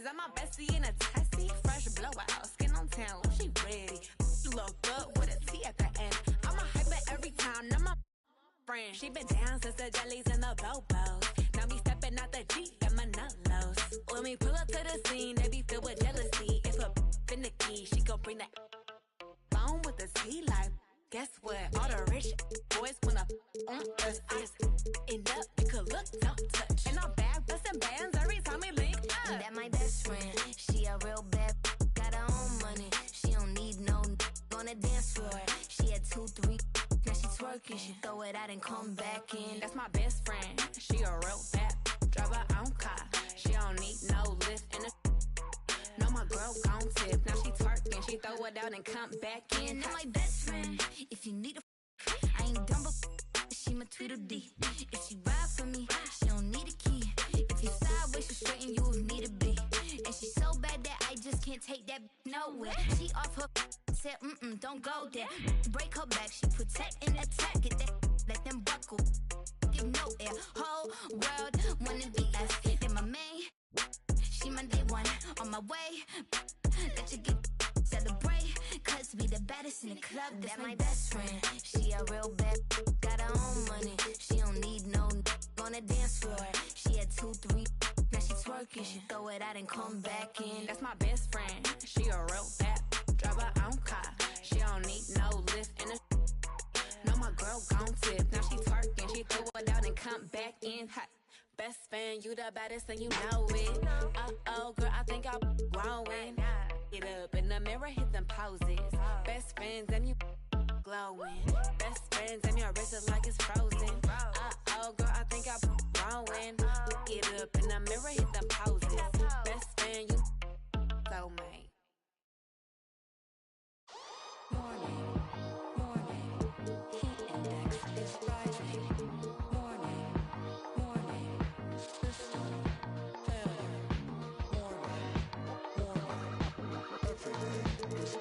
Is that my bestie in a tessie? Fresh blowout, skin on town, she ready. Look good with a T at the end. I'm a hyper every time, now my friend. She been down since the jellies and the bobos. Now me stepping out the Jeep and my nullos. When we pull up to the scene, they be filled with jealousy. If a finicky, she gon' bring that phone with the T like. Guess what? All the rich boys wanna on us. I just end up, you could look, don't touch. And I'm back bustin' bands every time we link up. That my best friend, she a real bad, got her own money. She don't need no on the dance floor. She had 2, 3, now she twerking. She throw it out and come back in. That's my best friend, she a real bad, drive her own car. She don't need no lift in the. No, my girl gon' tip. Now she twerking, she throw it out and come back in. That my best friend, if you need a, I ain't dumb but she my Tweedledee. If she ride for me, she don't need a key. If you sideways, she straighten you need a B. And she so bad that I just can't take that nowhere. She off her said, don't go there. Break her back, she protect and attack. Get that, let them buckle. Give no air. Whole world wanna be us. Then my main, she my day one on my way. Let you get celebrate, cause we the baddest in the club. That's my best friend. She a real bad, got her own money. She don't need no on the dance floor. She had 2, 3, now she twerking. She throw it out and come back in. That's my best friend. She a real bad, drive her own car. She don't need no lift in the. No, my girl gon' tip. Now she twerking, she throw it out and come back in. Hot. Best friend, you the baddest and you know it. Uh-oh, girl, I think I'm growing. Get up in the mirror, hit them poses. Best friends and you glowing. Best friends and your wrist is like it's frozen. Uh-oh, girl, I think I'm growing. Get up in the mirror, hit them poses. Best friend, you soulmate. Morning, heat index is rising. Morning, system failure. Morning, everything is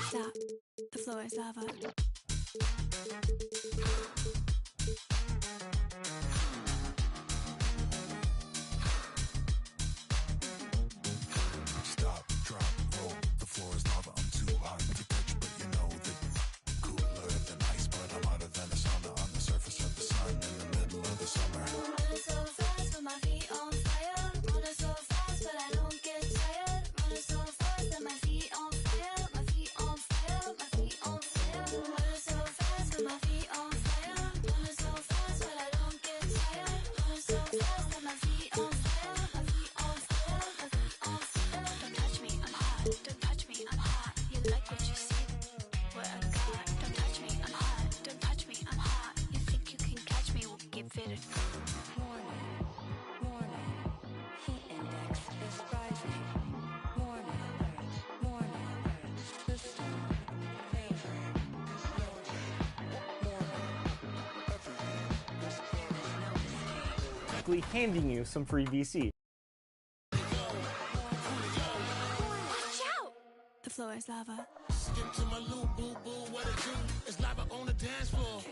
Stop. The floor is lava. Stop, drop, roll. The floor is lava. I'm too hot to touch, but you know that cooler than ice, but I'm hotter than a sauna on the surface of the sun in the middle of the summer. Running so fast with my feet on fire. Running so fast, but I don't get tired. Running so fast that my feet on fire. My feet on fire. My feet on fire. Running so fast with my feet on fire. Running so fast, but I don't get tired. Running so fast that my feet on fire. My feet on fire. My feet on fire. Don't touch me, I'm hot. Don't touch me, I'm hot. You like what you see? What I got. Don't touch me, I'm hot. Don't touch me, I'm hot. You think you can catch me? We'll get fitted. morning, heat index is rising. Morning, system failure. Basically handing you some free VC. Watch out! The floor is lava. Skip to my loop, boo boo, what it do? It's lava on the dance floor.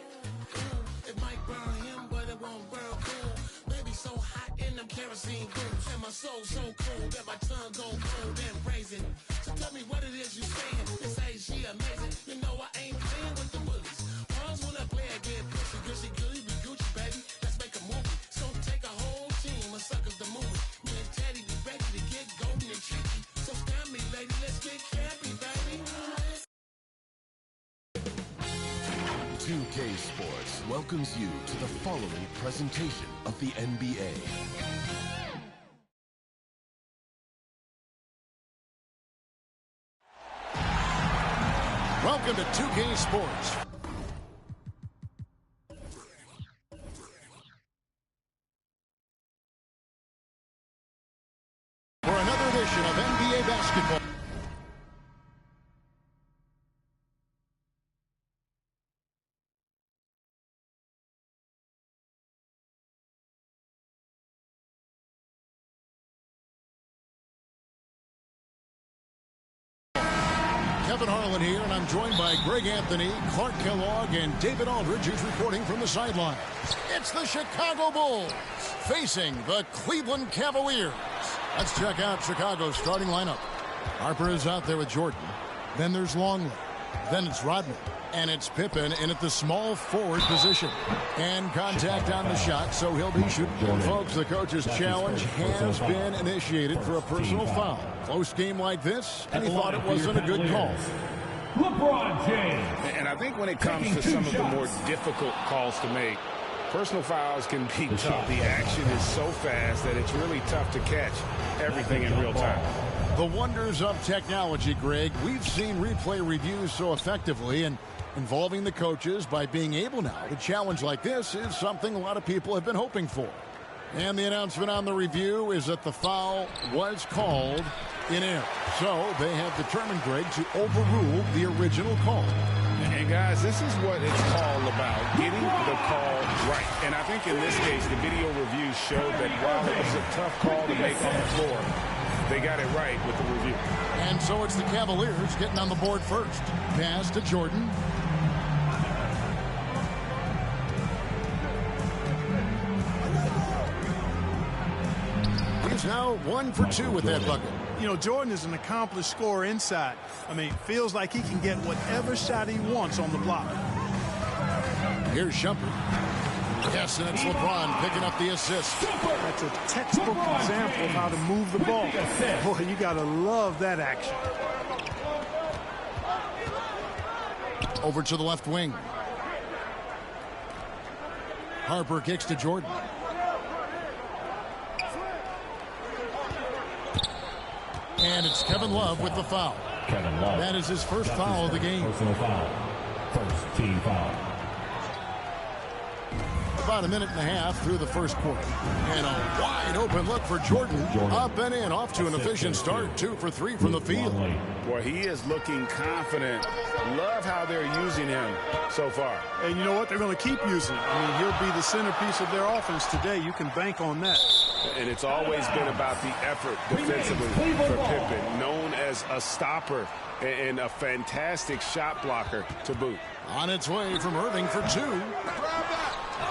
It might burn him, but it won't burn cool. Baby so hot in them kerosene boots, and my soul so cool that my tongue go cold and brazen. So tell me what it is you saying. They say she amazing. You know I ain't playing with the bullies. Ones when I play, I get pussy, gushy, goody, be Gucci, baby. Let's make a movie. So take a whole team of suckers to move it. Me and Teddy be ready to get golden and tricky. So stand me, lady, let's get campy, baby. 2K Sports welcomes you to the following presentation of the NBA. Welcome to 2K Sports. For another edition of NBA basketball. Kevin Harlan here, and I'm joined by Greg Anthony, Clark Kellogg, and David Aldridge, who's reporting from the sideline. It's the Chicago Bulls facing the Cleveland Cavaliers. Let's check out Chicago's starting lineup. Harper is out there with Jordan. Then there's Longley. Then it's Rodman. And it's Pippen in at the small forward position. And contact on the shot, so he'll be shooting. And folks, the coach's challenge has been initiated for a personal foul. Close game like this, and he thought it wasn't a good call. LeBron James. And I think when it comes to some of the more difficult calls to make, personal fouls can be tough. The action is so fast that it's really tough to catch everything in real time. The wonders of technology, Greg. We've seen replay reviews so effectively, and involving the coaches by being able now to challenge like this is something a lot of people have been hoping for. And the announcement on the review is that the foul was called in error. So they have determined, Greg, to overrule the original call. And guys, this is what it's all about, getting the call right. And I think in this case, the video review showed that while it was a tough call to make on the floor, they got it right with the review. And so it's the Cavaliers getting on the board first. Pass to Jordan. He's now 1 for 2 with that bucket. You know, Jordan is an accomplished scorer inside. I mean, feels like he can get whatever shot he wants on the block. Here's Shumpert. Yes, and it's LeBron picking up the assist. That's a textbook example of how to move the ball. Boy, you got to love that action. Over to the left wing. Harper kicks to Jordan. And it's Kevin Love with the foul. Kevin Love. That is his first foul of the game. Personal foul. First team foul. About a minute and a half through the first quarter. And a wide open look for Jordan. Up and in, off to an efficient start. 2 for 3 from the field. Boy, he is looking confident. Love how they're using him so far. And you know what? They're going to keep using him. I mean, he'll be the centerpiece of their offense today. You can bank on that. And it's always been about the effort defensively for Pippen, known as a stopper and a fantastic shot blocker to boot. On its way from Irving for 2.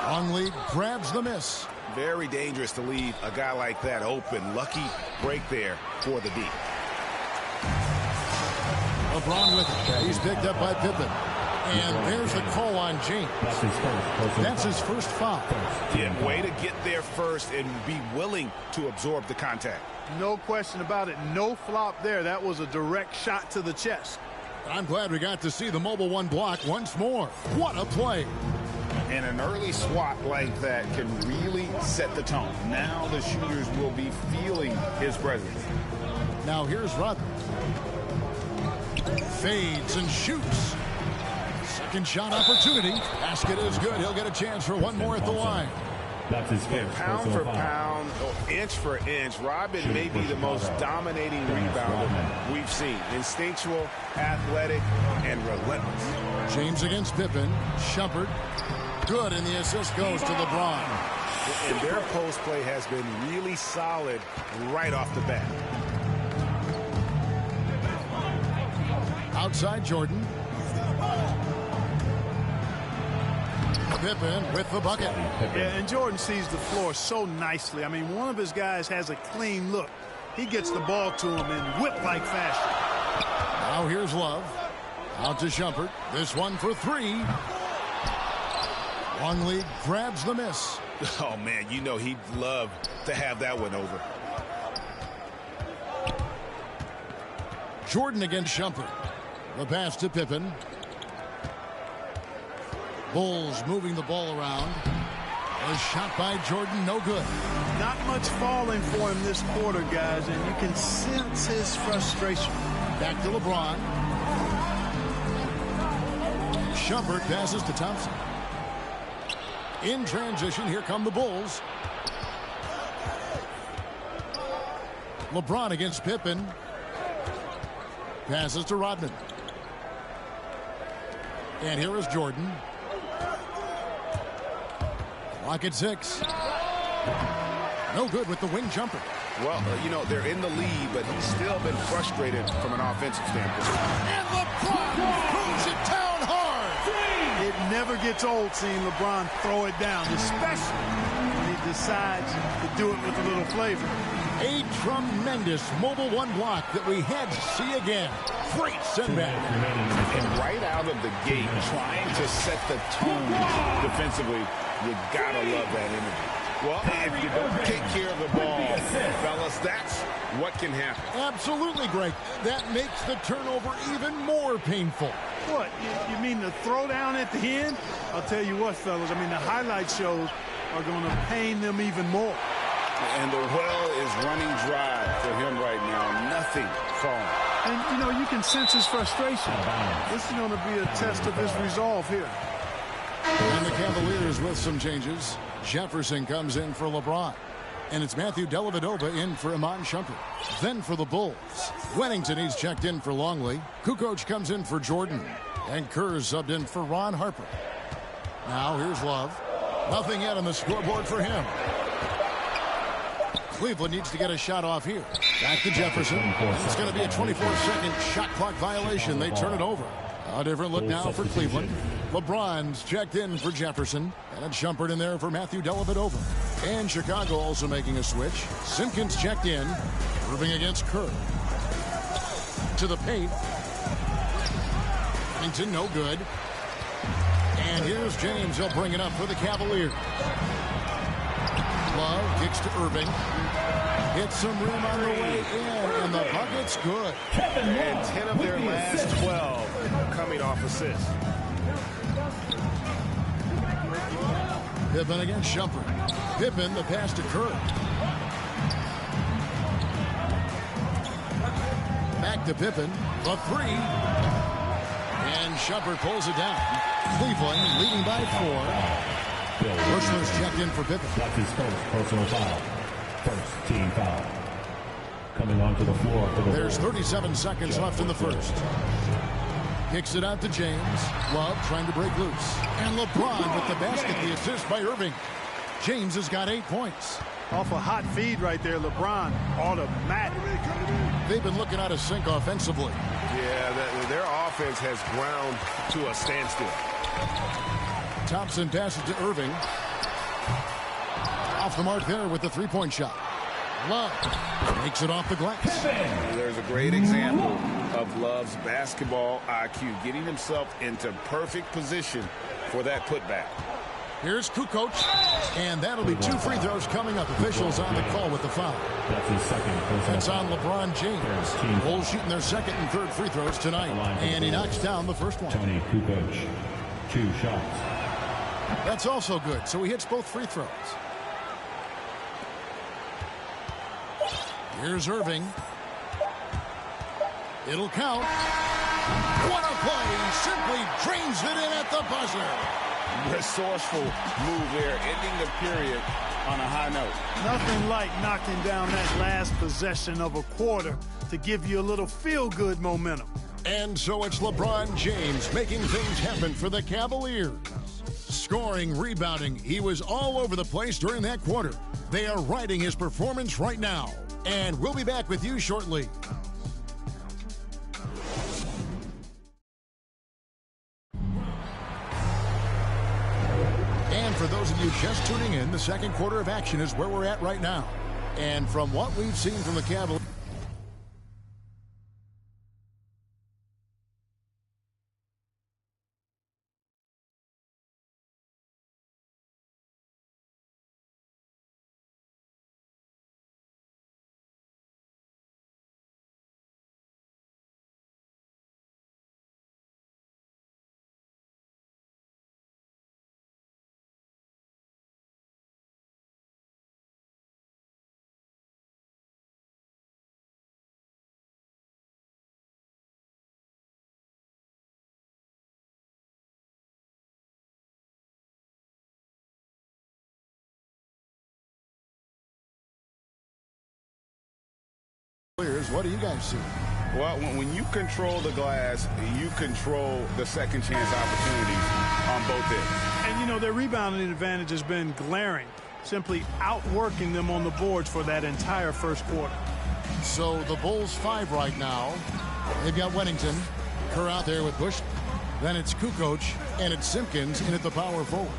Longley grabs the miss. Very dangerous to leave a guy like that open. Lucky break there for the D. LeBron with it. He's picked up by Pippen. And there's the call on James. That's his first foul. Yeah, way to get there first and be willing to absorb the contact. No question about it. No flop there. That was a direct shot to the chest. I'm glad we got to see the mobile one block once more. What a play. And an early swat like that can really set the tone. Now the shooters will be feeling his presence. Now here's Rodman. Fades and shoots. Second shot opportunity. Basket is good. He'll get a chance for one more at the line. That's his first. Pound for pound, inch for inch, Rodman may be the most dominating rebounder we've seen. Instinctual, athletic, and relentless. James against Pippen. Shumpert. Good, and the assist goes to LeBron. And their post play has been really solid right off the bat. Outside Jordan. Pippen with the bucket. Yeah, and Jordan sees the floor so nicely. I mean, one of his guys has a clean look. He gets the ball to him in whip-like fashion. Now here's Love. Out to Shumpert. This one for 3. Longley grabs the miss. Oh, man, you know he'd love to have that one over. Jordan against Shumpert. The pass to Pippen. Bulls moving the ball around. A shot by Jordan, no good. Not much falling for him this quarter, guys, and you can sense his frustration. Back to LeBron. Shumpert passes to Thompson. In transition, here come the Bulls. LeBron against Pippen. Passes to Rodman. And here is Jordan. Clock at 6. No good with the wing jumper. Well, you know, they're in the lead, but he's still been frustrated from an offensive standpoint. And LeBron throws it down hard. It never gets old seeing LeBron throw it down, especially when he decides to do it with a little flavor. A tremendous mobile one block that we had to see again. Great sendback. And right out of the gate, trying to set the tone defensively, you gotta love that energy. Well, if you don't take care of the ball, fellas, that's what can happen. Absolutely, Greg. That makes the turnover even more painful. What, you mean the throwdown at the end? I'll tell you what, fellas, I mean, the highlight shows are going to pain them even more. And the well is running dry for him right now. Nothing falling. And, you know, you can sense his frustration. This is going to be a test of his resolve here. And the Cavaliers with some changes. Jefferson comes in for LeBron. And it's Matthew Dellavedova in for Iman Shumpert. Then for the Bulls, Wennington, he's checked in for Longley. Kukoc comes in for Jordan. And Kerr subbed in for Ron Harper. Now here's Love. Nothing yet on the scoreboard for him. Cleveland needs to get a shot off here. Back to Jefferson. It's going to be a 24-second shot clock violation. They turn it over. A different look now for Cleveland. LeBron's checked in for Jefferson. And Shumpert in there for Matthew Dellavedova. And Chicago also making a switch. Simpkins checked in. Irving against Kerr. To the paint. Wennington, no good. And here's James. He'll bring it up for the Cavaliers. Love kicks to Irving. Hits some room on the way in, and the bucket's good. And 10 of their last 12 coming off assists. Pippen against Shumpert. Pippen, the pass to Kerr. Back to Pippen. The three. And Shumpert pulls it down. Cleveland leading by 4. Bushler's checked in for Pippen. That's his first personal foul. First team foul. Coming onto the floor for the There's 37 seconds left in the first. Kicks it out to James. Love trying to break loose. And LeBron with the basket, the assist by Irving. James has got 8 points. Off a hot feed right there, LeBron. Automatic. They've been looking out of sync offensively. Yeah, their offense has ground to a standstill. Thompson passes to Irving. Off the mark there with the three-point shot. Love makes it off the glass. There's a great example of Love's basketball IQ, getting himself into perfect position for that putback. Here's Kukoc, and that'll be 2 free throws coming up. Officials on the call with the foul. That's his second. That's on LeBron James. Bulls shooting their second and third free throws tonight, and he knocks down the first one. Tony Kukoc, 2 shots. That's also good, so he hits both free throws. Here's Irving. It'll count. What a play! Simply drains it in at the buzzer. Resourceful move there, ending the period on a high note. Nothing like knocking down that last possession of a quarter to give you a little feel-good momentum. And so it's LeBron James making things happen for the Cavaliers. Scoring, rebounding, he was all over the place during that quarter. They are riding his performance right now. And we'll be back with you shortly. And for those of you just tuning in, the second quarter of action is where we're at right now. And from what we've seen from the Cavaliers, what do you guys see? Well, when you control the glass, you control the second chance opportunities on both ends. And, you know, their rebounding advantage has been glaring. simply outworking them on the boards for that entire first quarter. So the Bulls 5 right now. They've got Wennington, Kerr out there with Bush. Then it's Kukoc, and it's Simpkins in at the power forward.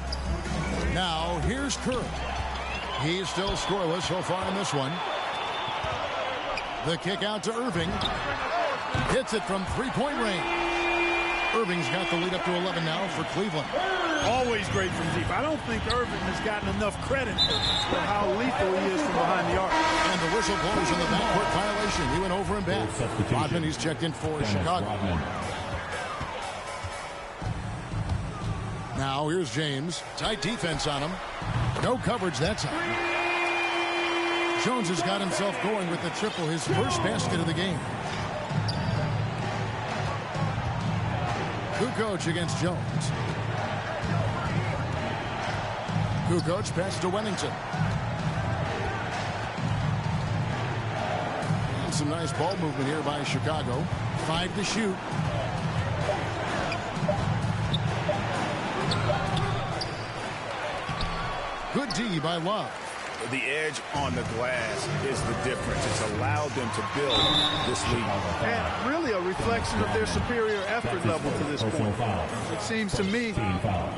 Now here's Kerr. He's still scoreless so far in this one. The kick out to Irving. Hits it from three-point range. Irving's got the lead up to 11 now for Cleveland. Always great from deep. I don't think Irving has gotten enough credit for how lethal he is from behind the arc. And the whistle blows in the backcourt violation. He went over and back. Rodman, he's checked in for Chicago. Now here's James. Tight defense on him. No coverage that time. Jones has got himself going with the triple, his first basket of the game. Kukoc against Jones. Kukoc pass to Wennington. And some nice ball movement here by Chicago. 5 to shoot. Good D by Love. The edge on the glass is the difference. It's allowed them to build this lead. And really a reflection of their superior effort level to this point. It seems to me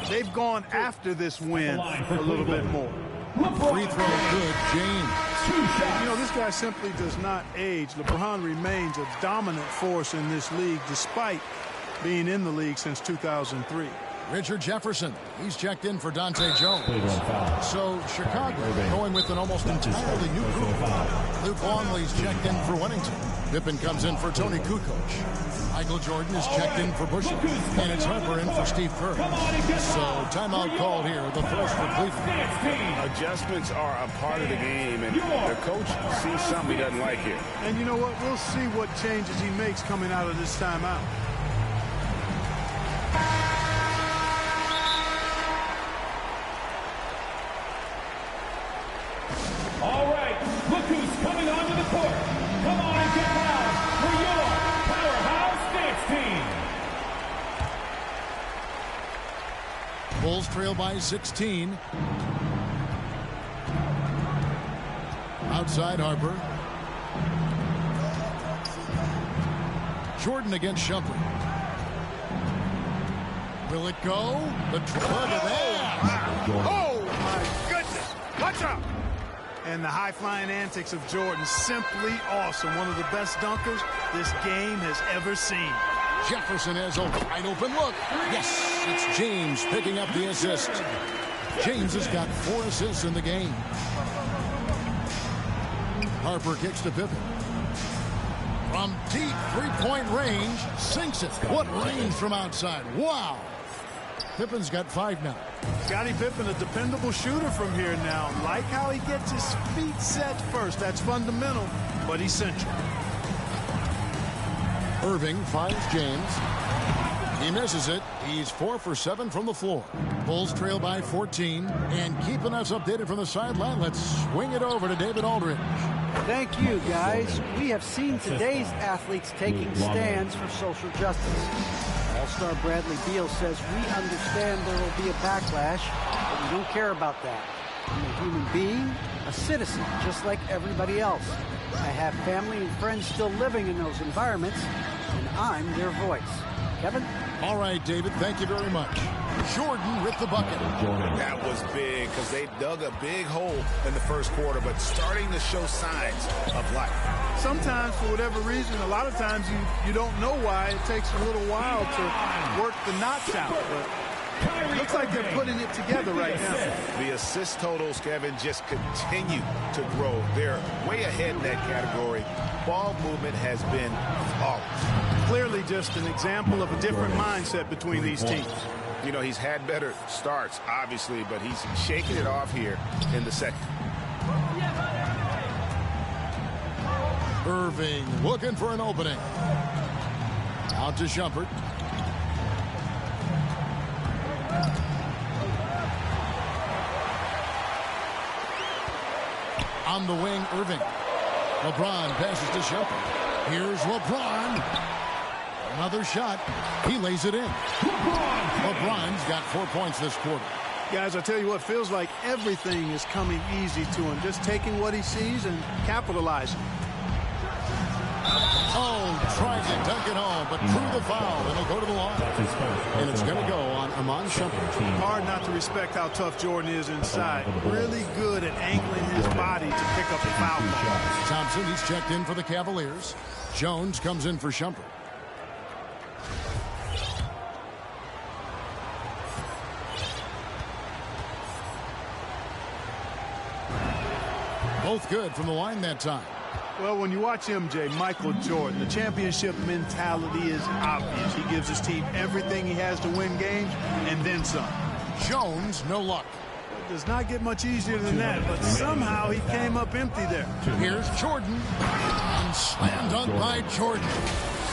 they've gone after this win a little bit more. Free throw good, James. You know, this guy simply does not age. LeBron remains a dominant force in this league despite being in the league since 2003. Richard Jefferson, he's checked in for Dante Jones. So Chicago going with an almost entirely new group. Luke Longley's checked in for Wennington. Pippen comes in for Tony Kukoc. Michael Jordan is checked in for Bush. And it's Harper in for Steve Kerr. So timeout called here, the first for Cleveland. Adjustments are a part of the game, and the coach sees something he doesn't like here. And you know what? We'll see what changes he makes coming out of this timeout. All right, look who's coming onto the court. Come on and get loud for your powerhouse dance team. Bulls trail by 16. Outside Harper. Jordan against Shumpert. Will it go? The look at that. Oh, my goodness. Watch out. And the high-flying antics of Jordan, simply awesome. One of the best dunkers this game has ever seen. Jefferson has a wide open look. Yes, it's James picking up the assist. James has got 4 assists in the game. Harper kicks to Pippen. From deep three-point range, sinks it. What range from outside. Wow. Pippen's got 5 now. Scottie Pippen, a dependable shooter from here now. Like how he gets his feet set first. That's fundamental, but essential. Irving finds James. He misses it. He's 4 for 7 from the floor. Bulls trail by 14. And keeping us updated from the sideline, let's swing it over to David Aldridge. Thank you, guys. We have seen today's athletes taking stands for social justice. All-star Bradley Beal says, we understand there will be a backlash, but we don't care about that. I'm a human being, a citizen, just like everybody else. I have family and friends still living in those environments, and I'm their voice. Kevin? All right, David, thank you very much. Jordan with the bucket. That was big because they dug a big hole in the first quarter, but starting to show signs of life. Sometimes, for whatever reason, a lot of times you don't know why. It takes a little while to work the knots out. But it looks like they're putting it together right now. The assist totals, Kevin, just continue to grow. They're way ahead in that category. Ball movement has been flawless. Clearly just an example of a different mindset between these teams. You know, he's had better starts, obviously, but he's shaking it off here in the second. Irving looking for an opening. Out to Shumpert. On the wing, Irving. LeBron passes to Shumpert. Here's LeBron. Another shot. He lays it in. LeBron's got 4 points this quarter. Guys, I tell you what, feels like everything is coming easy to him. Just taking what he sees and capitalizing. Oh, trying to dunk it home, but drew the foul, and he'll go to the line. And it's going to go on Amon Shumpert. Hard not to respect how tough Jordan is inside. Really good at angling his body to pick up the foul ball. Thompson, he's checked in for the Cavaliers. Jones comes in for Shumpert. Both good from the line that time. Well, when you watch MJ, Michael Jordan, the championship mentality is obvious. He gives his team everything he has to win games, and then some. Jones, no luck. It does not get much easier than that, but somehow he came up empty there. Here's Jordan. And slam dunk by Jordan.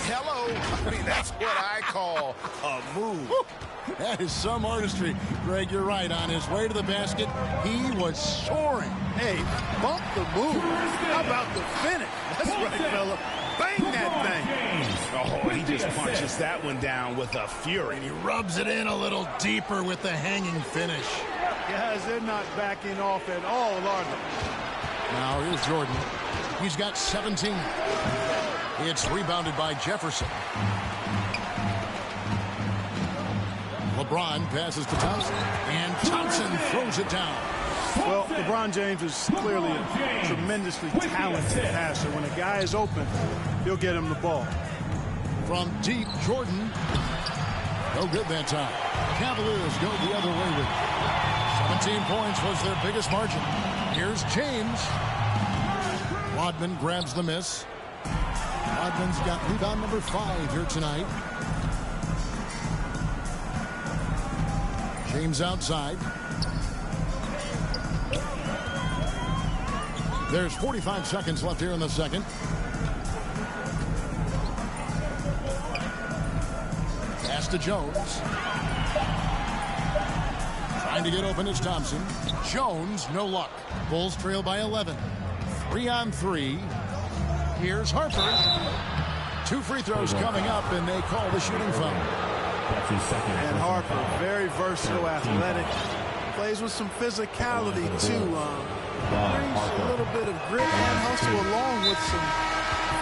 Hello. I mean, that's what I call a move. That is some artistry. Greg, you're right. On his way to the basket, he was soaring. Hey, bump the move. How about the finish? That's right, fella. Bang that thing. Oh, he just punches that one down with a fury. And he rubs it in a little deeper with the hanging finish. Guys, they're not backing off at all, are they? Now here's Jordan. He's got 17. It's rebounded by Jefferson. LeBron passes to Thompson, and Thompson throws it down. Well, LeBron James is clearly a tremendously talented passer. When a guy is open, he'll get him the ball. From deep, Jordan. No good that time. Cavaliers go the other way with it. 17 points was their biggest margin. Here's James. Rodman grabs the miss. Rodman's got rebound number 5 here tonight. James outside. There's 45 seconds left here in the second. Pass to Jones. Trying to get open is Thompson. Jones, no luck. Bulls trail by 11. 3-on-3. Here's Harper. 2 free throws coming up, and they call the shooting foul. And Harper, very versatile, athletic. Plays with some physicality, too. Brings a little bit of grit and hustle along with some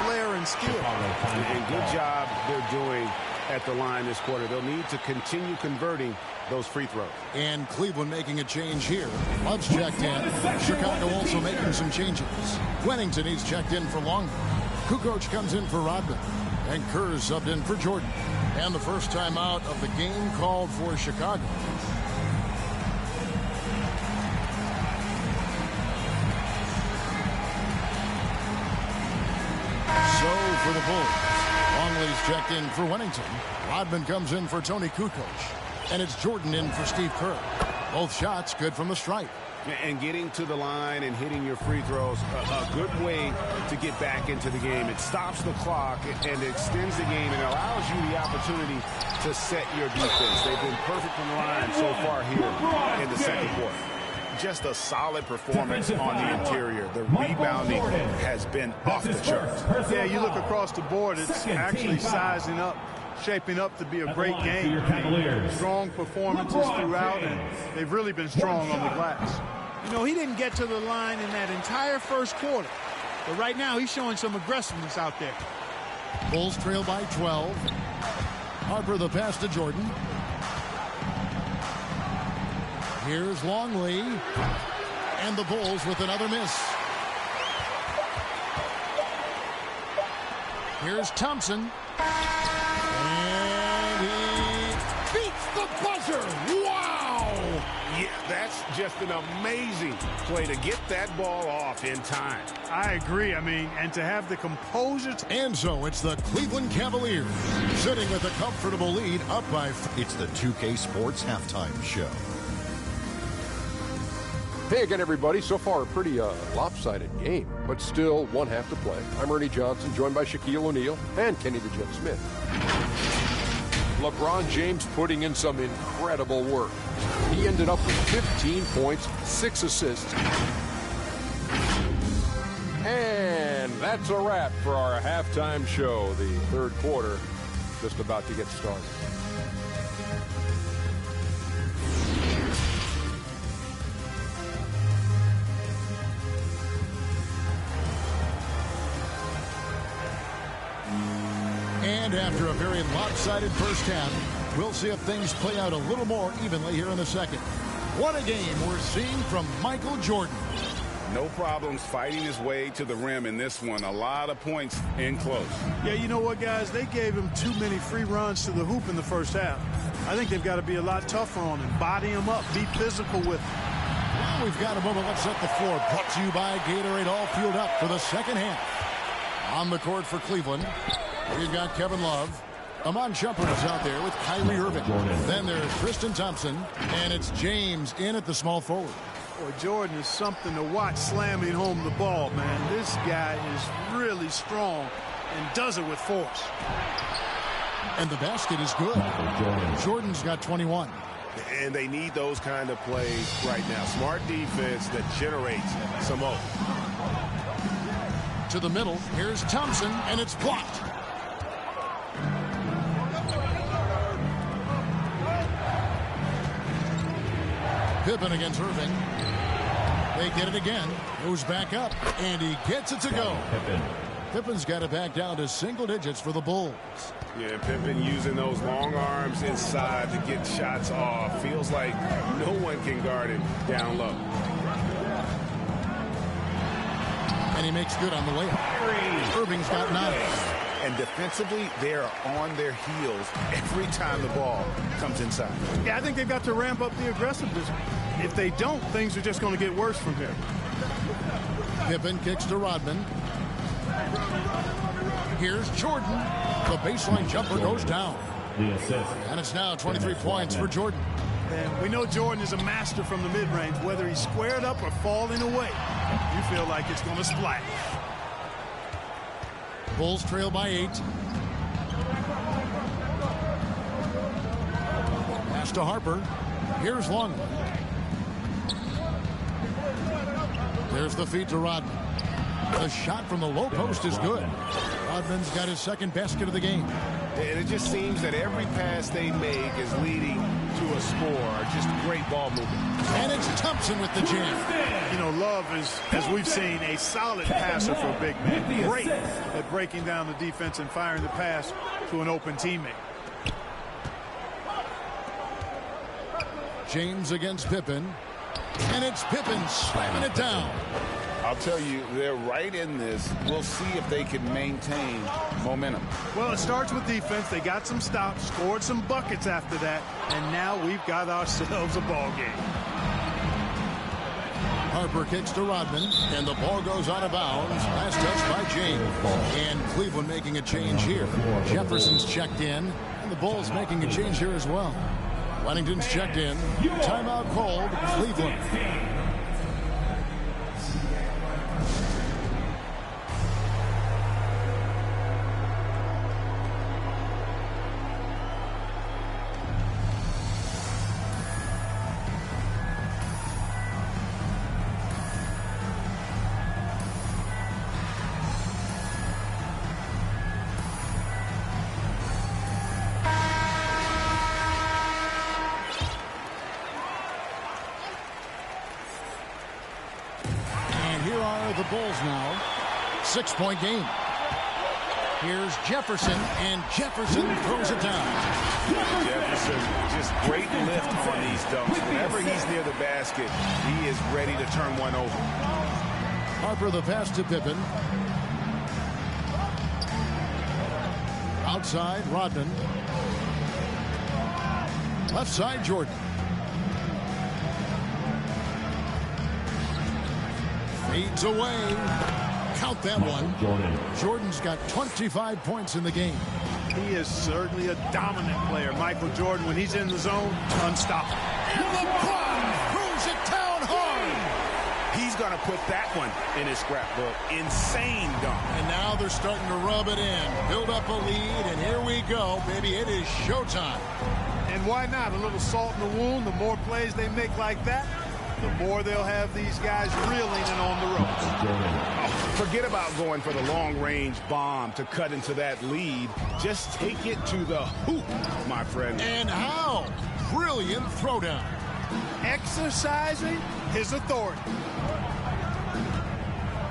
flair and skill. And good job they're doing at the line this quarter. They'll need to continue converting those free throws. And Cleveland making a change here. Love's checked in. Chicago also making some changes. Wennington, he's checked in for Long. Kukoc comes in for Rodman. And Kerr subbed in for Jordan. And the first time out of the game called for Chicago. So for the Bulls, Longley's checked in for Wennington. Rodman comes in for Tony Kukoc. And it's Jordan in for Steve Kerr. Both shots good from the stripe. And getting to the line and hitting your free throws, a good way to get back into the game. It stops the clock and extends the game and allows you the opportunity to set your defense. They've been perfect from the line so far here in the second quarter. Just a solid performance on the interior. The rebounding has been off the charts. Yeah, you look across the board, it's actually sizing up, shaping up to be a great game. Strong performances throughout, and they've really been strong on the glass. You know, he didn't get to the line in that entire first quarter, but right now he's showing some aggressiveness out there. Bulls trail by 12. Harper the pass to Jordan. Here's Longley. And the Bulls with another miss. Here's Thompson. And he beats the buzzer. Wow! Yeah, that's just an amazing play to get that ball off in time. I agree. I mean, and to have the composure. And so it's the Cleveland Cavaliers sitting with a comfortable lead up by. It's the 2K Sports Halftime Show. Hey again, everybody. So far, a pretty lopsided game, but still one half to play. I'm Ernie Johnson, joined by Shaquille O'Neal and Kenny the Jet Smith. LeBron James putting in some incredible work. He ended up with 15 points, 6 assists. And that's a wrap for our halftime show. The third quarter just about to get started. And after a very lopsided first half, we'll see if things play out a little more evenly here in the second. What a game we're seeing from Michael Jordan. No problems fighting his way to the rim in this one. A lot of points in close. Yeah, you know what, guys? They gave him too many free runs to the hoop in the first half. I think they've got to be a lot tougher on him. Body him up. Be physical with him. Well, we've got a moment. Let's set the floor. Brought to you by Gatorade, all fueled up for the second half. On the court for Cleveland, we've got Kevin Love. Amon Shumpert is out there with Kyrie Irving. Then there's Tristan Thompson, and it's James in at the small forward. Boy, Jordan is something to watch slamming home the ball, man. This guy is really strong and does it with force. And the basket is good. Jordan's got 21. And they need those kind of plays right now. Smart defense that generates some hope. To the middle, here's Thompson, and it's blocked. Pippen against Irving. They get it again. Goes back up, and he gets it to go. Pippen's got it back down to single digits for the Bulls. Yeah, Pippen using those long arms inside to get shots off. Feels like no one can guard him down low. And he makes good on the layup. Irving's got 9. And defensively, they are on their heels every time the ball comes inside. Yeah, I think they've got to ramp up the aggressiveness. If they don't, things are just going to get worse from here. Pippen kicks to Rodman. Here's Jordan. The baseline jumper goes down. And it's now 23 points for Jordan. And we know Jordan is a master from the mid-range. Whether he's squared up or falling away, you feel like it's going to splash. Bulls trail by 8. Pass to Harper. Here's Long. There's the feed to Rodman. The shot from the low post is good. Rodman's got his second basket of the game. And it just seems that every pass they make is leading to a score. Just great ball movement. And it's Thompson with the jam. You know, Love is, as we've seen, a solid passer for a big man. Great at breaking down the defense and firing the pass to an open teammate. James against Pippen. And it's Pippen slamming it down. I'll tell you, they're right in this. We'll see if they can maintain momentum. Well, it starts with defense. They got some stops, scored some buckets after that, and now we've got ourselves a ball game. Harper kicks to Rodman, and the ball goes out of bounds. Last touch by James. And Cleveland making a change here. Jefferson's checked in, and the Bulls making a change here as well. Weddington's checked in. Timeout called, Cleveland. The Bulls now. 6-point game. Here's Jefferson, and Jefferson throws it down. Jefferson, just great lift on these dunks. Whenever he's near the basket, he is ready to turn one over. Harper the pass to Pippen. Outside, Rodman. Left side, Jordan. Fades away. Count that one. Jordan's got 25 points in the game. He is certainly a dominant player. Michael Jordan, when he's in the zone, unstoppable. And LeBron throws it down hard. He's going to put that one in his scrapbook. Insane dunk. And now they're starting to rub it in. Build up a lead, and here we go, baby. It is showtime. And why not? A little salt in the wound. The more plays they make like that, the more they'll have these guys reeling and on the ropes. Oh, forget about going for the long-range bomb to cut into that lead. Just take it to the hoop, my friend. And how? Brilliant throwdown. Exercising his authority.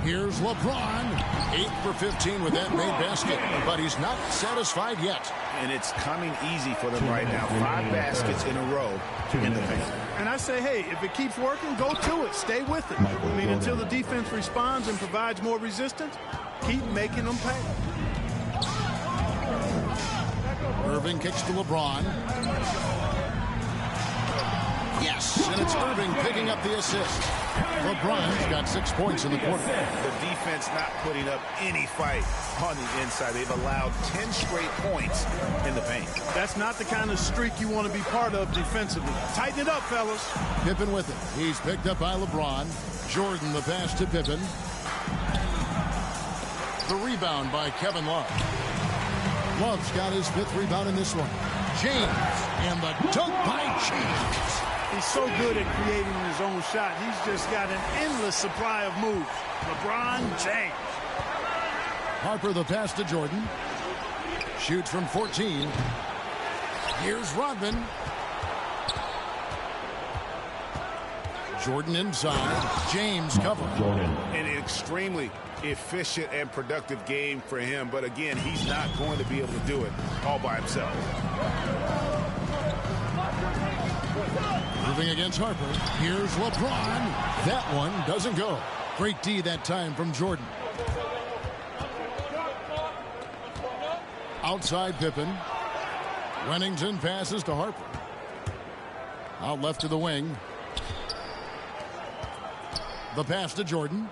Here's LeBron. 8 for 15 with that made basket, but he's not satisfied yet. And it's coming easy for them right now. 5 baskets in a row in the paint. And I say, hey, if it keeps working, go to it. Stay with it. I mean, until the defense responds and provides more resistance, keep making them pay. Irving kicks to LeBron. Yes, and it's Irving picking up the assist. LeBron's got 6 points in the quarter. The defense not putting up any fight on the inside. They've allowed 10 straight points in the paint. That's not the kind of streak you want to be part of defensively. Tighten it up, fellas. Pippen with it. He's picked up by LeBron. Jordan the pass to Pippen. The rebound by Kevin Love. Love's got his 5th rebound in this one. James, and the dunk by James. He's so good at creating his own shot. He's just got an endless supply of moves. LeBron James. Harper the pass to Jordan. Shoots from 14. Here's Rodman. Jordan inside. James cover. An extremely efficient and productive game for him. But again, he's not going to be able to do it all by himself. Moving against Harper. Here's LeBron. That one doesn't go. Great D that time from Jordan. Outside Pippen. Wennington passes to Harper. Out left to the wing. The pass to Jordan.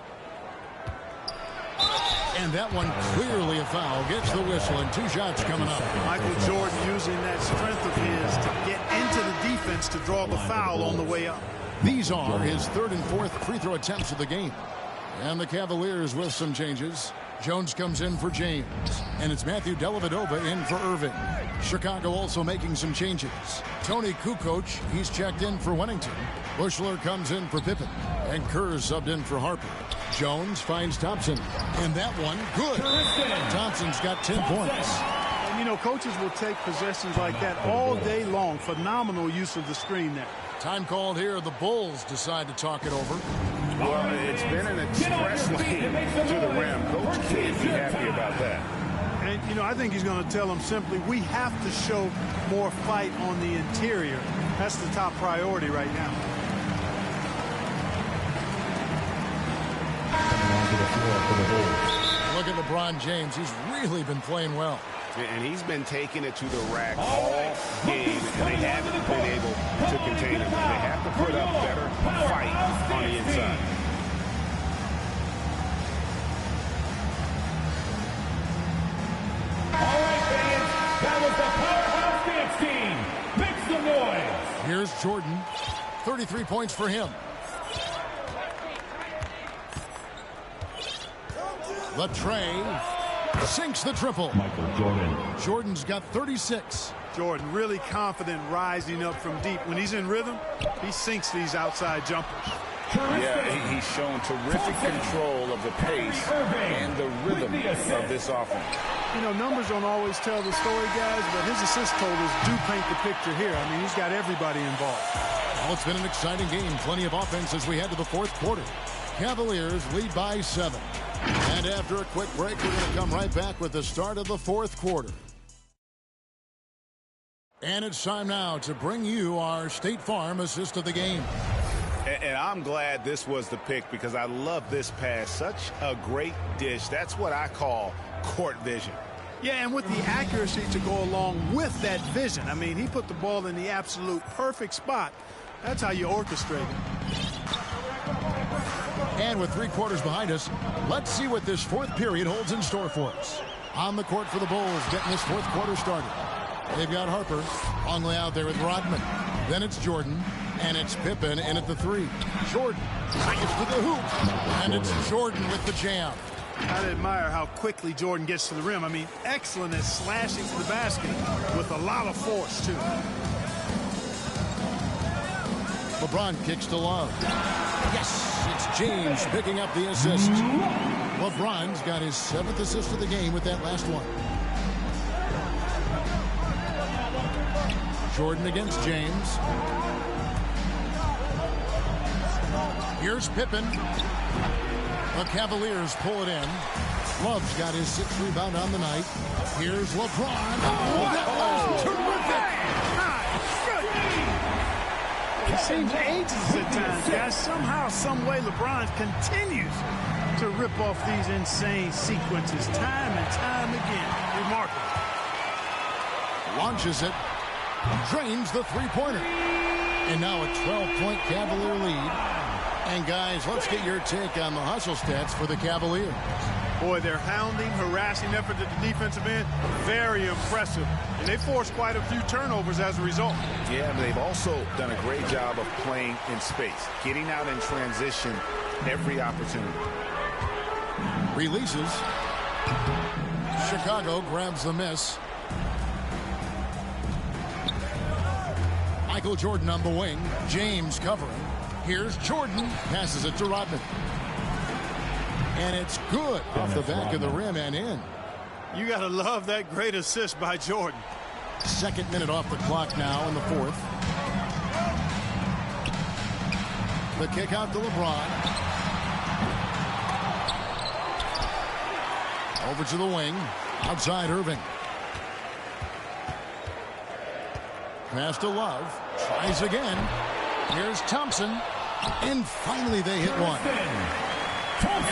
And that one clearly a foul. Gets the whistle and 2 shots coming up. Michael Jordan using that strength of his to get into the defense to draw the foul on the way up. These are his 3rd and 4th free throw attempts of the game. And the Cavaliers with some changes. Jones comes in for James. And it's Matthew Dellavedova in for Irving. Chicago also making some changes. Tony Kukoc, he's checked in for Wennington. Bushler comes in for Pippen. And Kerr subbed in for Harper. Jones finds Thompson. And that one, good. Thompson's got 10 points. And, you know, coaches will take possessions like that all day long. Phenomenal use of the screen there. Time called here. The Bulls decide to talk it over. Well, it's been an express lane to the rim. Coach can't be happy about that. And, you know, I think he's going to tell them simply, we have to show more fight on the interior. That's the top priority right now. Look at LeBron James. He's really been playing well. And he's been taking it to the rack all game, and they haven't been able to contain him. They have to put up better fight on the inside. All right, fans, that was the Powerhouse Dance Team. Make some noise. Here's Jordan. 33 points for him. Latrey sinks the triple. Michael Jordan. Jordan's got 36. Jordan really confident rising up from deep. When he's in rhythm, he sinks these outside jumpers. Yeah, he's shown terrific control of the pace and the rhythm of this offense. You know, numbers don't always tell the story, guys, but his assist totals do paint the picture here. I mean, he's got everybody involved. Well, it's been an exciting game. Plenty of offense as we head to the 4th quarter. Cavaliers lead by 7. And after a quick break, we're going to come right back with the start of the 4th quarter. And it's time now to bring you our State Farm assist of the game. And I'm glad this was the pick because I love this pass. Such a great dish. That's what I call court vision. Yeah, and with the accuracy to go along with that vision. I mean, he put the ball in the absolute perfect spot. That's how you orchestrate it. And with 3 quarters behind us, let's see what this 4th period holds in store for us. On the court for the Bulls, getting this 4th quarter started. They've got Harper, Longley out there with Rodman. Then it's Jordan, and it's Pippen in at the 3. Jordan gets to the hoop, and it's Jordan with the jam. I admire how quickly Jordan gets to the rim. I mean, excellent at slashing to the basket with a lot of force, too. LeBron kicks to Love. Yes, it's James picking up the assist. LeBron's got his 7th assist of the game with that last one. Jordan against James. Here's Pippen. The Cavaliers pull it in. Love's got his 6th rebound on the night. Here's LeBron. Oh, that was terrific. It seems ages at times, guys. Somehow, some way, LeBron continues to rip off these insane sequences time and time again. Remarkable. Launches it. Drains the three-pointer. And now a 12-point Cavalier lead. And, guys, let's get your take on the hustle stats for the Cavaliers. Boy, their hounding, harassing effort at the defensive end, very impressive. And they forced quite a few turnovers as a result. Yeah, but they've also done a great job of playing in space, getting out in transition every opportunity. Releases. Chicago grabs the miss. Michael Jordan on the wing. James covering. Here's Jordan. Passes it to Rodman. And it's good off the back of the rim and in. You got to love that great assist by Jordan. 2nd minute off the clock now in the 4th. The kick out to LeBron. Over to the wing. Outside Irving. Pass to Love. Tries again. Here's Thompson. And finally they hit one.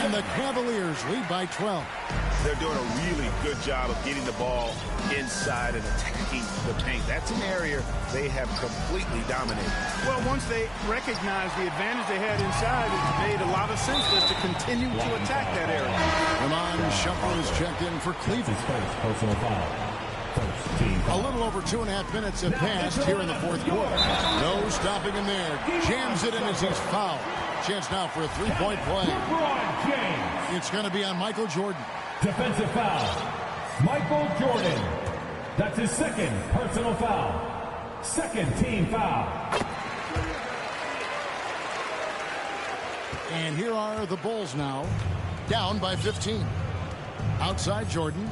And the Cavaliers lead by 12. They're doing a really good job of getting the ball inside and attacking the paint. That's an area they have completely dominated. Well, once they recognized the advantage they had inside, it made a lot of sense just to continue to attack that area. Ramon Shumpert is checked in for Cleveland. Personal foul. A little over 2.5 minutes have passed here in the 4th quarter. No stopping him there. Jams it in as he's fouled. Chance now for a 3-point play. It's going to be on Michael Jordan. Defensive foul. Michael Jordan. That's his 2nd personal foul. 2nd team foul. And here are the Bulls now. Down by 15. Outside Jordan.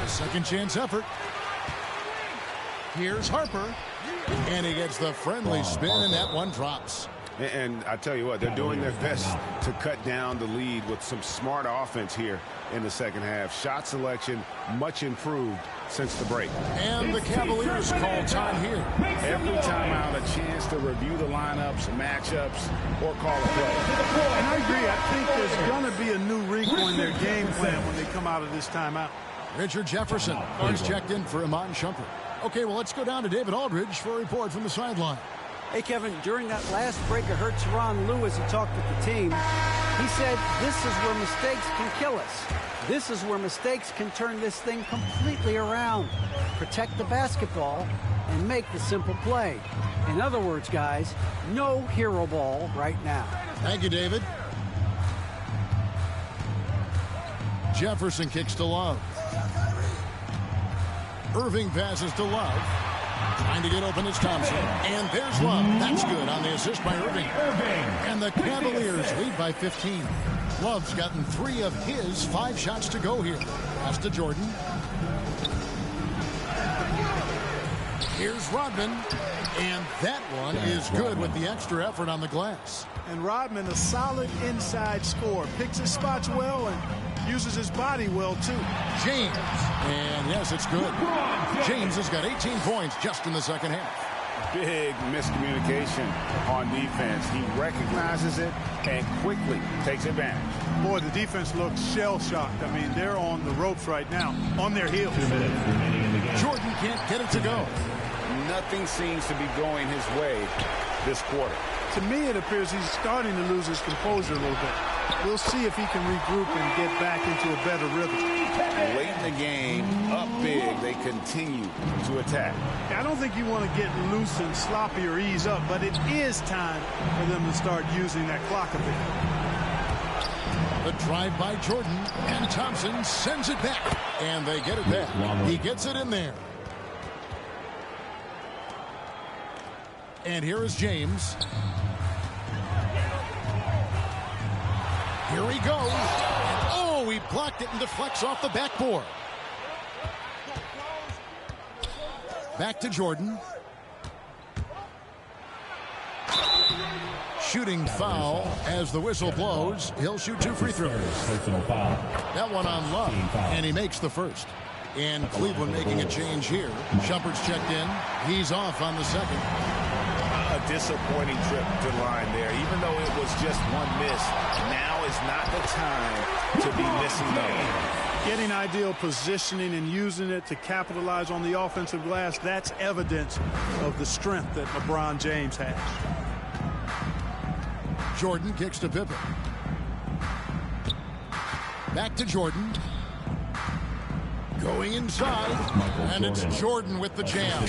Second chance effort. Here's Harper. And he gets the friendly spin, and that one drops. And I tell you what, they're doing their best to cut down the lead with some smart offense here in the 2nd half. Shot selection much improved since the break. And the Cavaliers call time here. Every timeout, a chance to review the lineups, matchups, or call a play. And I agree. I think there's going to be a new wrinkle in their game plan when they come out of this timeout. Richard Jefferson is checked in for Ramon Shumpert. Okay, well, let's go down to David Aldridge for a report from the sideline. Hey, Kevin, during that last break, I heard Teron Lewis, he talked with the team. He said, this is where mistakes can kill us. This is where mistakes can turn this thing completely around. Protect the basketball and make the simple play. In other words, guys, no hero ball right now. Thank you, David. Jefferson kicks to Love. Irving passes to Love. Trying to get open is Thompson. And there's Love. That's good on the assist by Irving. And the Cavaliers lead by 15. Love's gotten 3 of his 5 shots to go here. Pass to Jordan. Here's Rodman. And that one is good with the extra effort on the glass. And Rodman, a solid inside scorer. Picks his spots well and uses his body well, too. James. And yes, it's good. James has got 18 points just in the 2nd half. Big miscommunication on defense. He recognizes it and quickly takes advantage. Boy, the defense looks shell-shocked. I mean, they're on the ropes right now, on their heels. Jordan can't get it to go. Nothing seems to be going his way this quarter. To me, it appears he's starting to lose his composure a little bit. We'll see if he can regroup and get back into a better rhythm. Late in the game, up big, they continue to attack. I don't think you want to get loose and sloppy or ease up, but it is time for them to start using that clock a bit. The drive by Jordan, and Thompson sends it back. And they get it back. He gets it in there. And here is James. Here he goes. Oh, he blocked it and deflects off the backboard. Back to Jordan. Shooting foul as the whistle blows. He'll shoot 2 free throws. That one on Love, and he makes the first. And Cleveland making a change here. Shumpert's checked in. He's off on the second. A disappointing trip to line there. Even though it was just one miss, now is not the time to be missing those. Getting ideal positioning and using it to capitalize on the offensive glass, that's evidence of the strength that LeBron James has. Jordan kicks to Pippen. Back to Jordan. Going inside. And it's Jordan with the jam.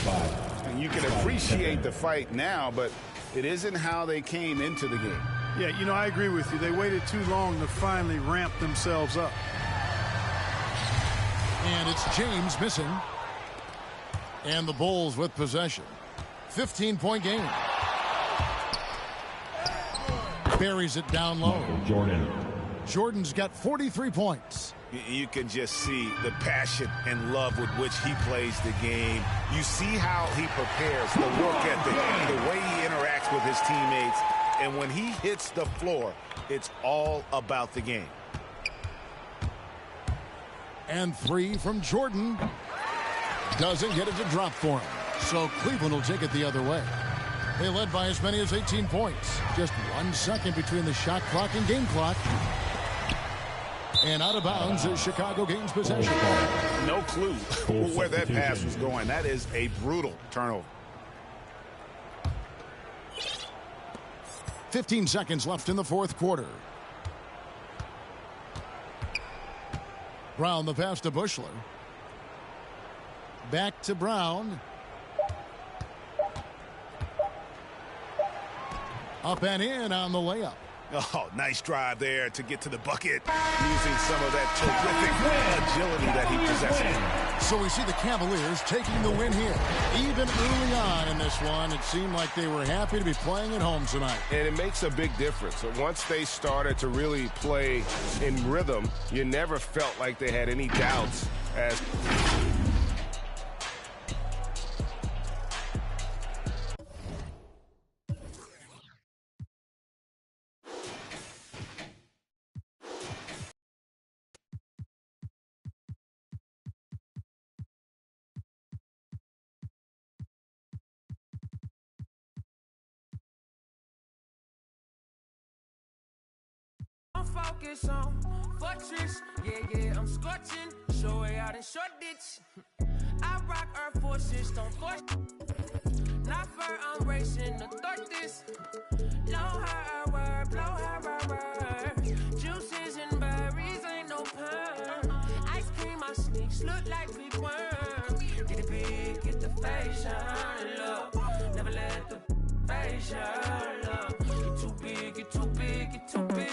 And you can appreciate the fight now, but it isn't how they came into the game. Yeah, you know, I agree with you. They waited too long to finally ramp themselves up. And it's James missing. And the Bulls with possession. 15-point game. Buries it down low. Jordan's got 43 points. You can just see the passion and love with which he plays the game. You see how he prepares, the work ethic, the way he interacts with his teammates. And when he hits the floor, it's all about the game. And 3 from Jordan. Doesn't get it to drop for him. So Cleveland will take it the other way. They led by as many as 18 points. Just 1 second between the shot clock and game clock. And out of bounds is Chicago gains possession. No clue where that pass was going. That is a brutal turnover. 15 seconds left in the fourth quarter. Brown the pass to Bushler. Back to Brown. Up and in on the layup. Oh, nice drive there to get to the bucket, using some of that terrific agility that he possesses. So we see the Cavaliers taking the win here. Even early on in this one, it seemed like they were happy to be playing at home tonight. And it makes a big difference. Once they started to really play in rhythm, you never felt like they had any doubts as... Focus on fortress, yeah, I'm scorching. Show way out in short ditch. I rock Air Forces, don't force. Not fur, I'm racing to thought this. Blow her word, blow her word. Juices and berries, ain't no pun. Ice cream, my sneaks look like big worms. Get it big, get the fashion, look. Never let the fashion, look. Get too big, get too big, get too big.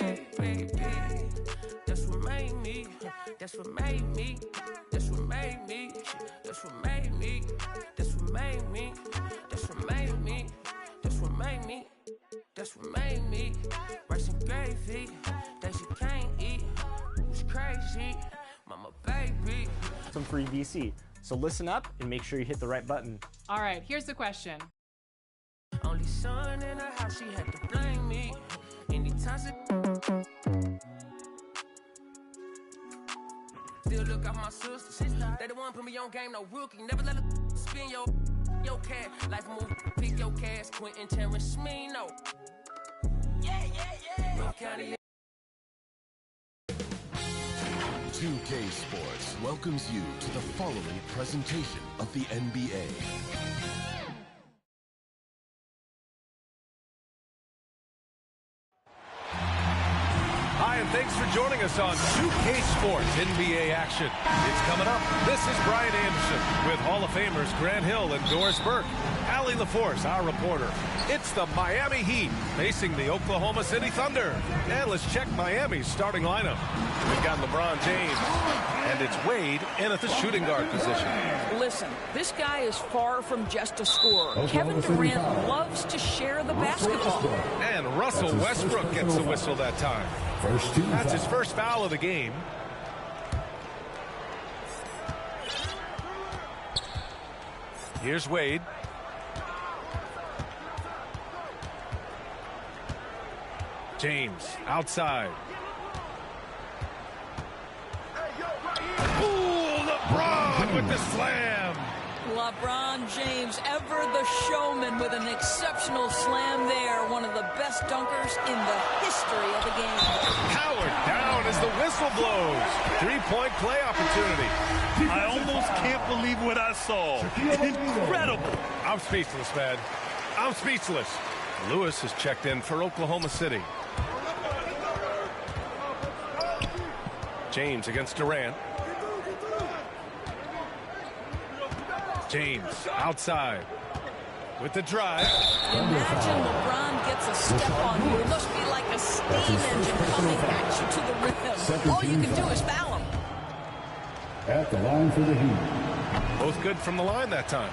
That's what made me. That's what made me. That's what made me. That's what made me. That's what made me. That's what made me. That's what made me. That's what made me. Rice and gravy. That you can't eat. It's crazy. Mama baby. Some free VC. So listen up and make sure you hit the right button. All right, here's the question. Only son in her house, she had to blame me. Anytime still look out my sisters. They the one put me on game, no rookie. Never let her spin your cat. Life move, pick your cash. Quentin Terrence, me, no. Yeah. North County. 2K Sports welcomes you to the following presentation of the NBA. Hi, and thanks for joining us on 2K Sports NBA action. It's coming up. This is Brian Anderson with Hall of Famers Grant Hill and Doris Burke. Allie LaForce, our reporter. It's the Miami Heat facing the Oklahoma City Thunder. And let's check Miami's starting lineup. We've got LeBron James, and it's Wade in at the shooting guard position. Listen, this guy is far from just a scorer. Kevin Durant loves to share the basketball. And Russell Westbrook gets the whistle that time. That's his first foul of the game. Here's Wade. James outside. Ooh, LeBron with the slam. LeBron James, ever the showman, with an exceptional slam there. One of the best dunkers in the history of the game. Powered down as the whistle blows. 3-point play opportunity. I almost can't believe what I saw. Incredible. I'm speechless, man. I'm speechless. Lewis has checked in for Oklahoma City. James against Durant. James outside with the drive. Imagine LeBron gets a step on you. It must be like a steam engine coming at you to the rim. All you can do is foul him. At the line for the Heat. Both good from the line that time.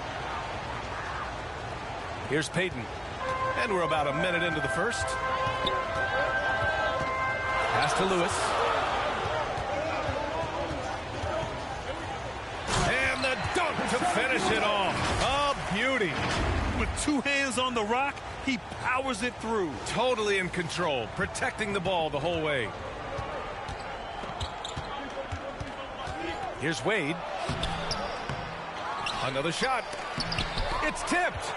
Here's Payton. And we're about a minute into the first. Pass to Lewis. And the dunk to finish it off. A beauty. With 2 hands on the rock, he powers it through. Totally in control, protecting the ball the whole way. Here's Wade. Another shot. It's tipped.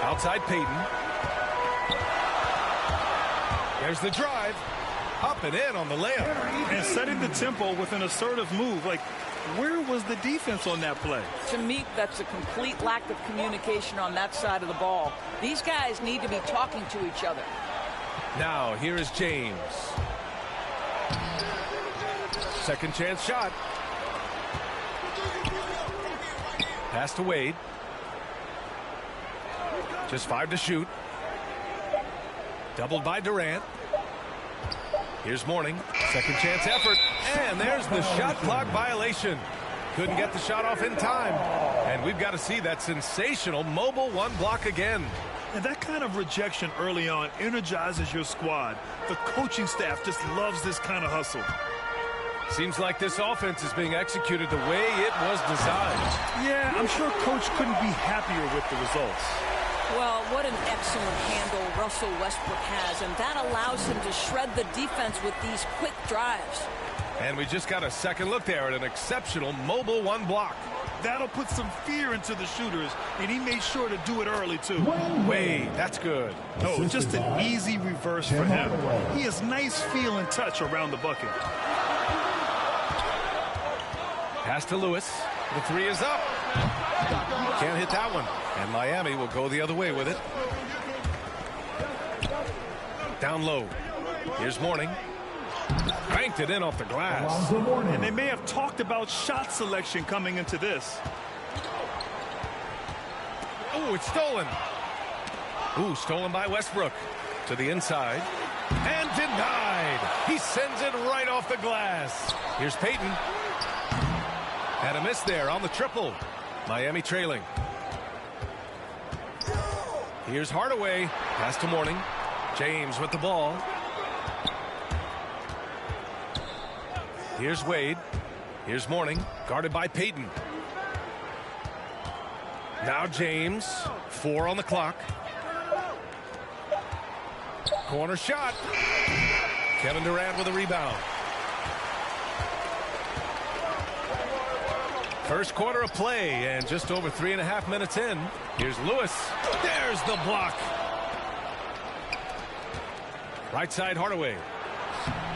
Outside Payton. There's the drive. Up and in on the layup. And setting the tempo with an assertive move. Like, where was the defense on that play? To me, that's a complete lack of communication on that side of the ball. These guys need to be talking to each other. Now, here is James. Second chance shot. Pass to Wade. Just 5 to shoot. Doubled by Durant. Here's Mourning. Second chance effort. And there's the shot clock violation. Couldn't get the shot off in time. And we've got to see that sensational mobile 1 block again. And that kind of rejection early on energizes your squad. The coaching staff just loves this kind of hustle. Seems like this offense is being executed the way it was designed. Yeah, I'm sure Coach couldn't be happier with the results. Well, what an excellent handle Russell Westbrook has, and that allows him to shred the defense with these quick drives. And we just got a second look there at an exceptional mobile 1 block. That'll put some fear into the shooters, and he made sure to do it early, too. Wade, that's good. Oh, just an easy reverse for him. He has nice feel and touch around the bucket. Pass to Lewis. The 3 is up. Can't hit that one. And Miami will go the other way with it. Down low. Here's Mourning. Banked it in off the glass. And they may have talked about shot selection coming into this. Oh, it's stolen. Ooh, stolen by Westbrook. To the inside. And denied. He sends it right off the glass. Here's Payton. Had a miss there on the triple. Miami trailing. Here's Hardaway. Pass to Mourning. James with the ball. Here's Wade. Here's Mourning. Guarded by Payton. Now James. 4 on the clock. Corner shot. Kevin Durant with a rebound. First quarter of play, and just over 3.5 minutes in. Here's Lewis. There's the block. Right side Hardaway.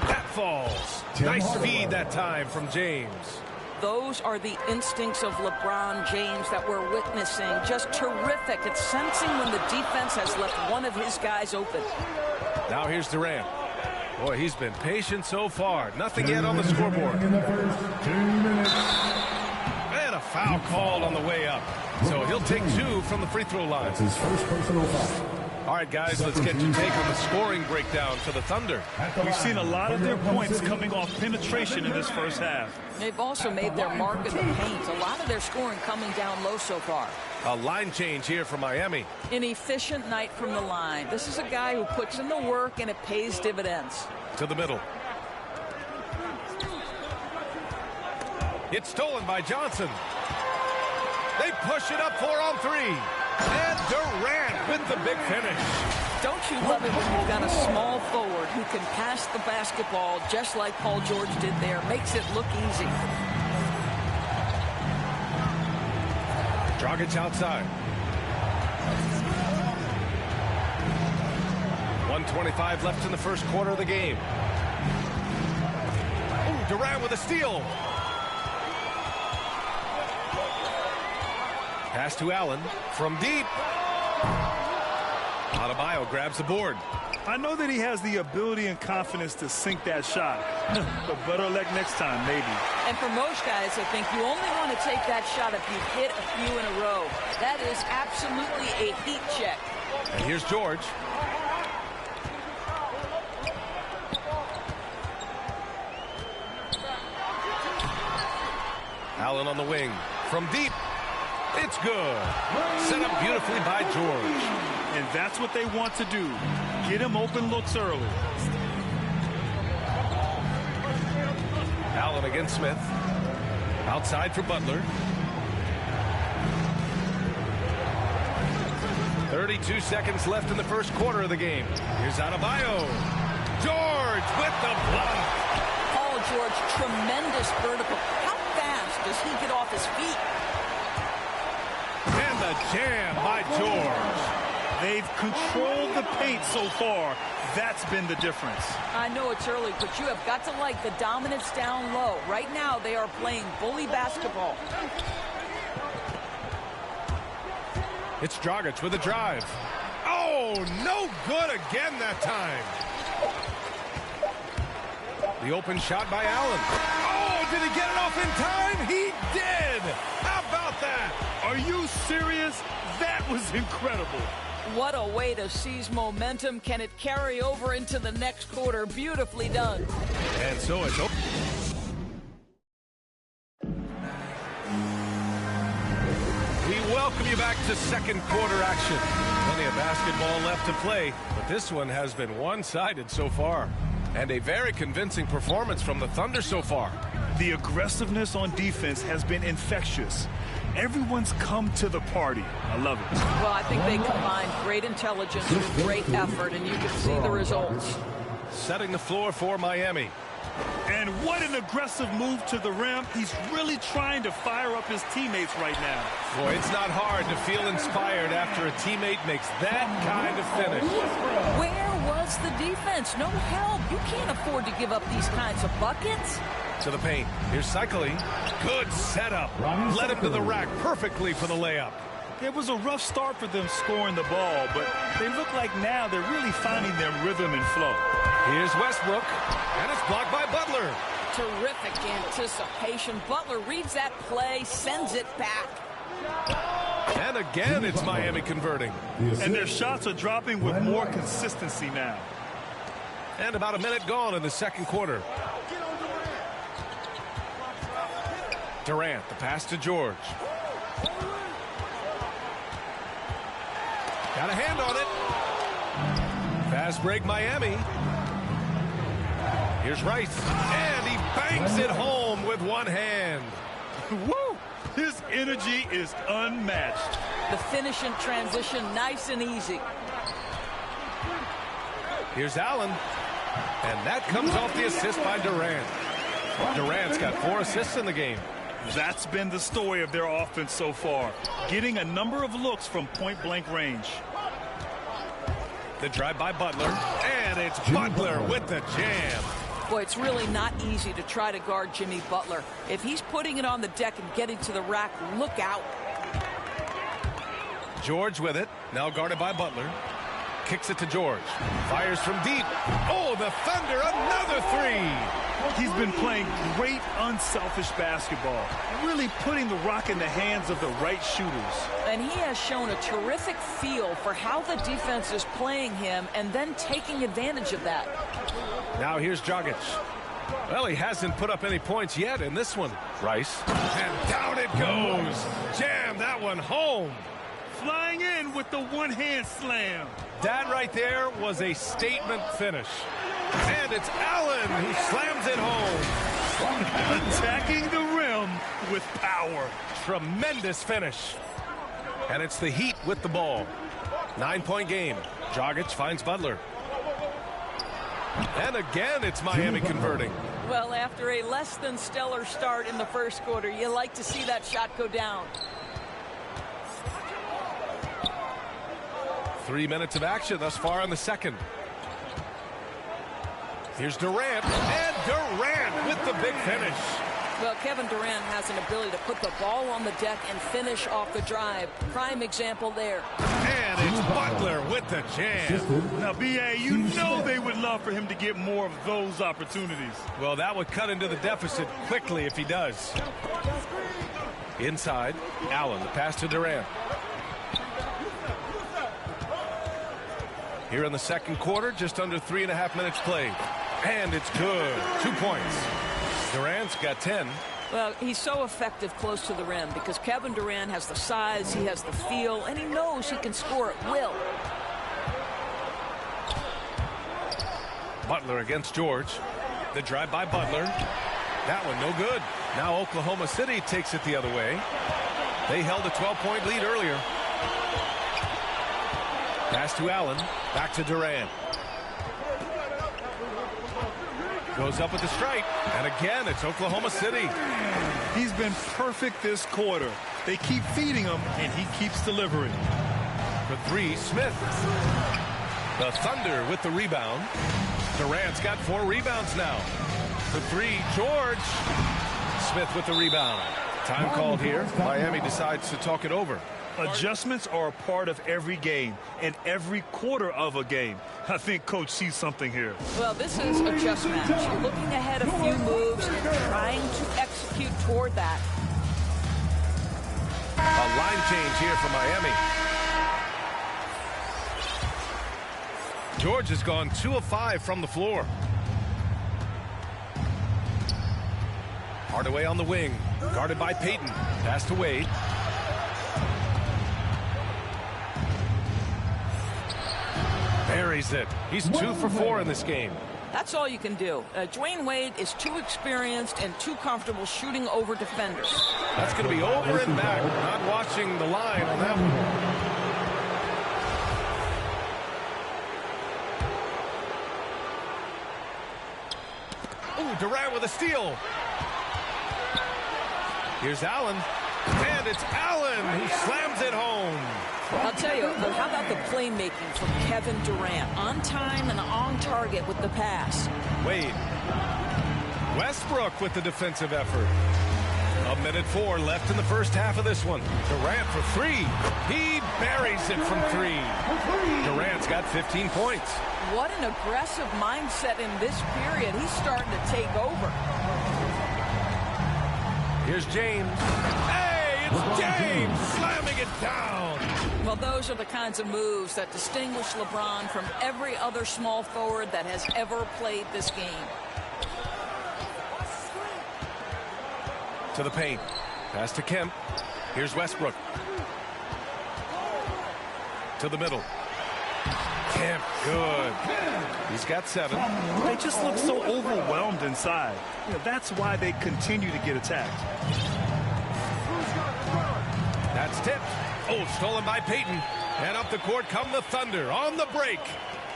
That falls. Nice feed that time from James. Those are the instincts of LeBron James that we're witnessing. Just terrific. It's sensing when the defense has left one of his guys open. Now here's Durant. Boy, he's been patient so far. Nothing yet on the scoreboard. In the first 2 minutes. And a foul called on the way up. So he'll take 2 from the free throw line. That's his first personal foul. All right, guys, let's get your take on the scoring breakdown for the Thunder. We've seen a lot of their points coming off penetration in this first half. They've also made their mark in the paint. A lot of their scoring coming down low so far. A line change here for Miami. An efficient night from the line. This is a guy who puts in the work, and it pays dividends. To the middle. It's stolen by Johnson. They push it up 4-on-3. And Durant with the big finish. Don't you love it when you've got a small forward who can pass the basketball just like Paul George did there? Makes it look easy. Dragic outside. 1:25 left in the first quarter of the game. Ooh, Durant with a steal. Pass to Allen from deep. Adebayo grabs the board. I know that he has the ability and confidence to sink that shot, but better luck next time, maybe. And for most guys, I think you only want to take that shot if you've hit a few in a row. That is absolutely a heat check. And here's George. Allen on the wing. From deep. It's good. Set up beautifully by George. And that's what they want to do. Get him open looks early. Allen against Smith. Outside for Butler. 32 seconds left in the first quarter of the game. Here's Adebayo. George with the block. Paul George, tremendous vertical. How fast does he get off his feet? And the jam by George. They've controlled the paint so far. That's been the difference. I know it's early, but you have got to like the dominance down low. Right now, they are playing bully basketball. It's Dragic with a drive. Oh, no good again that time. The open shot by Allen. Oh, did he get it off in time? He did. How about that? Are you serious? That was incredible. What a way to seize momentum. Can it carry over into the next quarter? Beautifully done. And so it's over. We welcome you back to second quarter action. Plenty of basketball left to play, but this one has been one-sided so far. And a very convincing performance from the Thunder so far. The aggressiveness on defense has been infectious. Everyone's come to the party. I love it. Well, I think they combined great intelligence with great effort, and you can see the results. Setting the floor for Miami. And what an aggressive move to the rim. He's really trying to fire up his teammates right now. Boy, it's not hard to feel inspired after a teammate makes that kind of finish. Where was the defense? No help. You can't afford to give up these kinds of buckets. To the paint. Here's Cycling. Good setup. Led him to the rack perfectly for the layup. It was a rough start for them scoring the ball, but they look like now they're really finding their rhythm and flow. Here's Westbrook, and it's blocked by Butler. Terrific anticipation. Butler reads that play, sends it back. And again, it's Miami converting. And their shots are dropping with more consistency now. And about a minute gone in the second quarter. Durant, the pass to George. Got a hand on it. Fast break, Miami. Here's Rice. And he bangs it home with one hand. Woo! His energy is unmatched. The finish in transition, nice and easy. Here's Allen. And that comes off the assist by Durant. Durant's got 4 assists in the game. That's been the story of their offense so far, getting a number of looks from point-blank range. The drive by Butler, and it's Butler with the jam. Boy, it's really not easy to try to guard Jimmy Butler. If he's putting it on the deck and getting to the rack, look out. George with it, now guarded by Butler. Kicks it to George. Fires from deep. Oh, the Thunder, another 3. He's been playing great, unselfish basketball, really putting the rock in the hands of the right shooters. And he has shown a terrific feel for how the defense is playing him and then taking advantage of that. Now here's Dragic. Well, he hasn't put up any points yet in this one. Rice. And down it goes. Jam that one home. Flying in with the one-hand slam. That right there was a statement finish. And it's Allen who slams it home. Attacking the rim with power. Tremendous finish. And it's the Heat with the ball. 9-point game. Dragic finds Butler. And again, it's Miami converting. Well, after a less than stellar start in the first quarter, you like to see that shot go down. 3 minutes of action thus far in the second. Here's Durant, and Durant with the big finish. Well, Kevin Durant has an ability to put the ball on the deck and finish off the drive. Prime example there. And it's Butler with the jam. Now, B.A., you know they would love for him to get more of those opportunities. Well, that would cut into the deficit quickly if he does. Inside, Allen, the pass to Durant. Here in the second quarter, just under 3.5 minutes played. And it's good. 2 points. Durant's got 10. Well, he's so effective close to the rim because Kevin Durant has the size, he has the feel, and he knows he can score at will. Butler against George. The drive by Butler. That one no good. Now Oklahoma City takes it the other way. They held a 12-point lead earlier. Pass to Allen. Back to Durant. Goes up with the strike. And again, it's Oklahoma City. He's been perfect this quarter. They keep feeding him, and he keeps delivering. For three, Smith. The Thunder with the rebound. Durant's got 4 rebounds now. For three, George. Smith with the rebound. Time called here. Miami decides to talk it over. Adjustments are a part of every game and every quarter of a game. I think Coach sees something here. Well, this is a chess match. You're looking ahead a few moves and trying to execute toward that. A line change here for Miami. George has gone 2 of 5 from the floor. Hardaway on the wing, guarded by Payton. Pass to Wade. Buries it. He's 2 for 4 in this game. That's all you can do. Dwayne Wade is too experienced and too comfortable shooting over defenders. That's going to be over and back. Not watching the line on that one. Ooh, Durant with a steal. Here's Allen. And it's Allen who slams it home. I'll tell you, how about the playmaking from Kevin Durant? On time and on target with the pass. Wade. Westbrook with the defensive effort. 1:04 left in the first half of this one. Durant for 3. He buries it from 3. Durant's got 15 points. What an aggressive mindset in this period. He's starting to take over. Here's James. Hey, it's James slamming it down. Well, those are the kinds of moves that distinguish LeBron from every other small forward that has ever played this game. To the paint. Pass to Kemp. Here's Westbrook. To the middle. Kemp, good. He's got 7. They just look so overwhelmed inside. You know, that's why they continue to get attacked. That's tipped. Oh, stolen by Payton. And up the court come the Thunder on the break.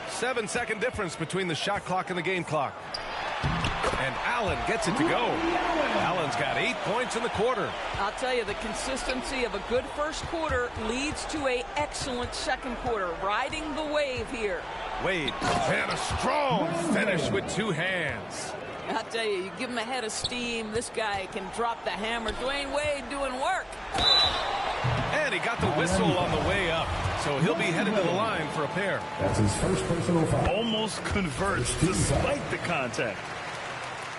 7-second difference between the shot clock and the game clock. And Allen gets it to go. Allen's got 8 points in the quarter. I'll tell you, the consistency of a good first quarter leads to an excellent second quarter. Riding the wave here. Wade, and a strong finish with 2 hands. I'll tell you, you give him a head of steam, this guy can drop the hammer. Dwayne Wade doing work. And he got the whistle on the way up. So he'll be headed to the line for a pair. That's his first personal foul. Almost converts despite the contact.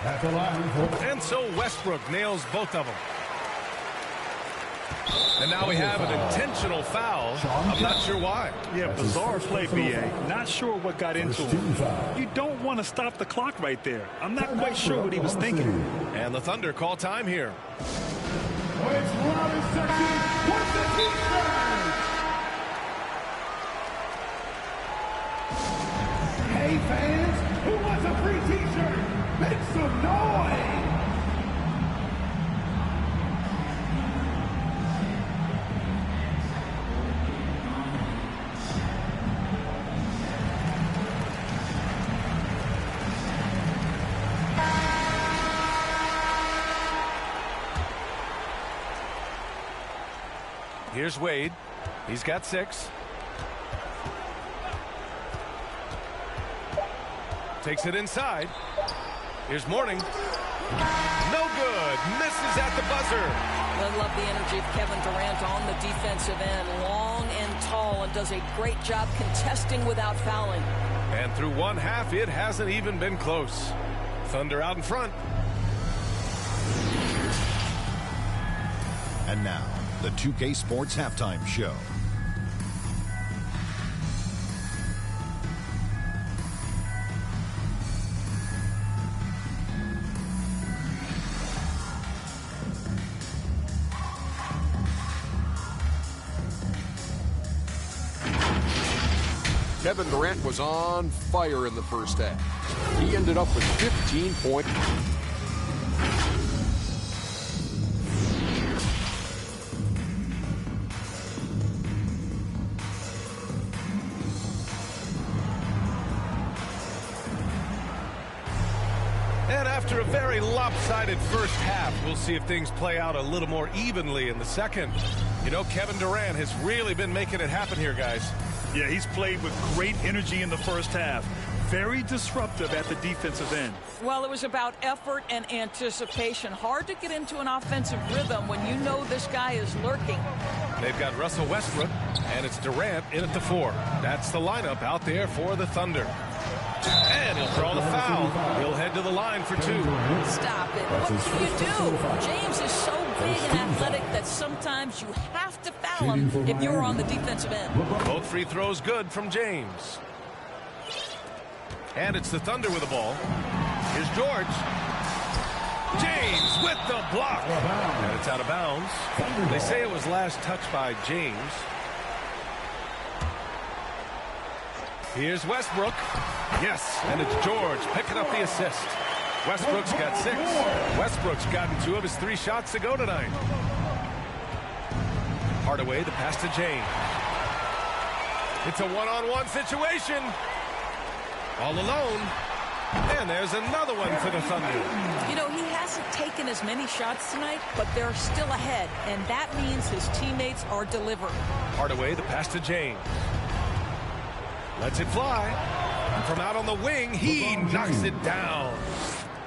At the line. And so Westbrook nails both of them. And now we have an intentional foul. I'm not sure why. Yeah, bizarre play, B.A. Not sure what got into him. You don't want to stop the clock right there. I'm not quite sure what he was thinking. And the Thunder call time here. It's Robin section with the t-shirt. Hey fans, who wants a free t-shirt? Make some noise! Here's Wade. He's got 6. Takes it inside. Here's Mourning. No good. Misses at the buzzer. I love the energy of Kevin Durant on the defensive end. Long and tall, and does a great job contesting without fouling. And through one half, it hasn't even been close. Thunder out in front. And now, the 2K Sports Halftime Show. Kevin Durant was on fire in the first half. He ended up with 15 points. And after a very lopsided first half, we'll see if things play out a little more evenly in the second. You know, Kevin Durant has really been making it happen here, guys. Yeah, he's played with great energy in the first half. Very disruptive at the defensive end. Well, it was about effort and anticipation. Hard to get into an offensive rhythm when you know this guy is lurking. They've got Russell Westbrook, and it's Durant in at the 4. That's the lineup out there for the Thunder. And he'll draw the foul. He'll head to the line for 2. Stop it. What can you do? James is so big and athletic that sometimes you have to foul him if you're on the defensive end. Both free throws good from James. And it's the Thunder with the ball. Here's George. James with the block. And it's out of bounds. They say it was last touched by James. Here's Westbrook. Yes, and it's George picking up the assist. Westbrook's got 6. Westbrook's gotten 2 of his 3 shots to go tonight. Hardaway, the pass to James. It's a one-on-one situation. All alone. And there's another one for the Thunder. You know, he hasn't taken as many shots tonight, but they're still ahead, and that means his teammates are delivering. Hardaway, the pass to James. Lets it fly. And from out on the wing, he knocks it down.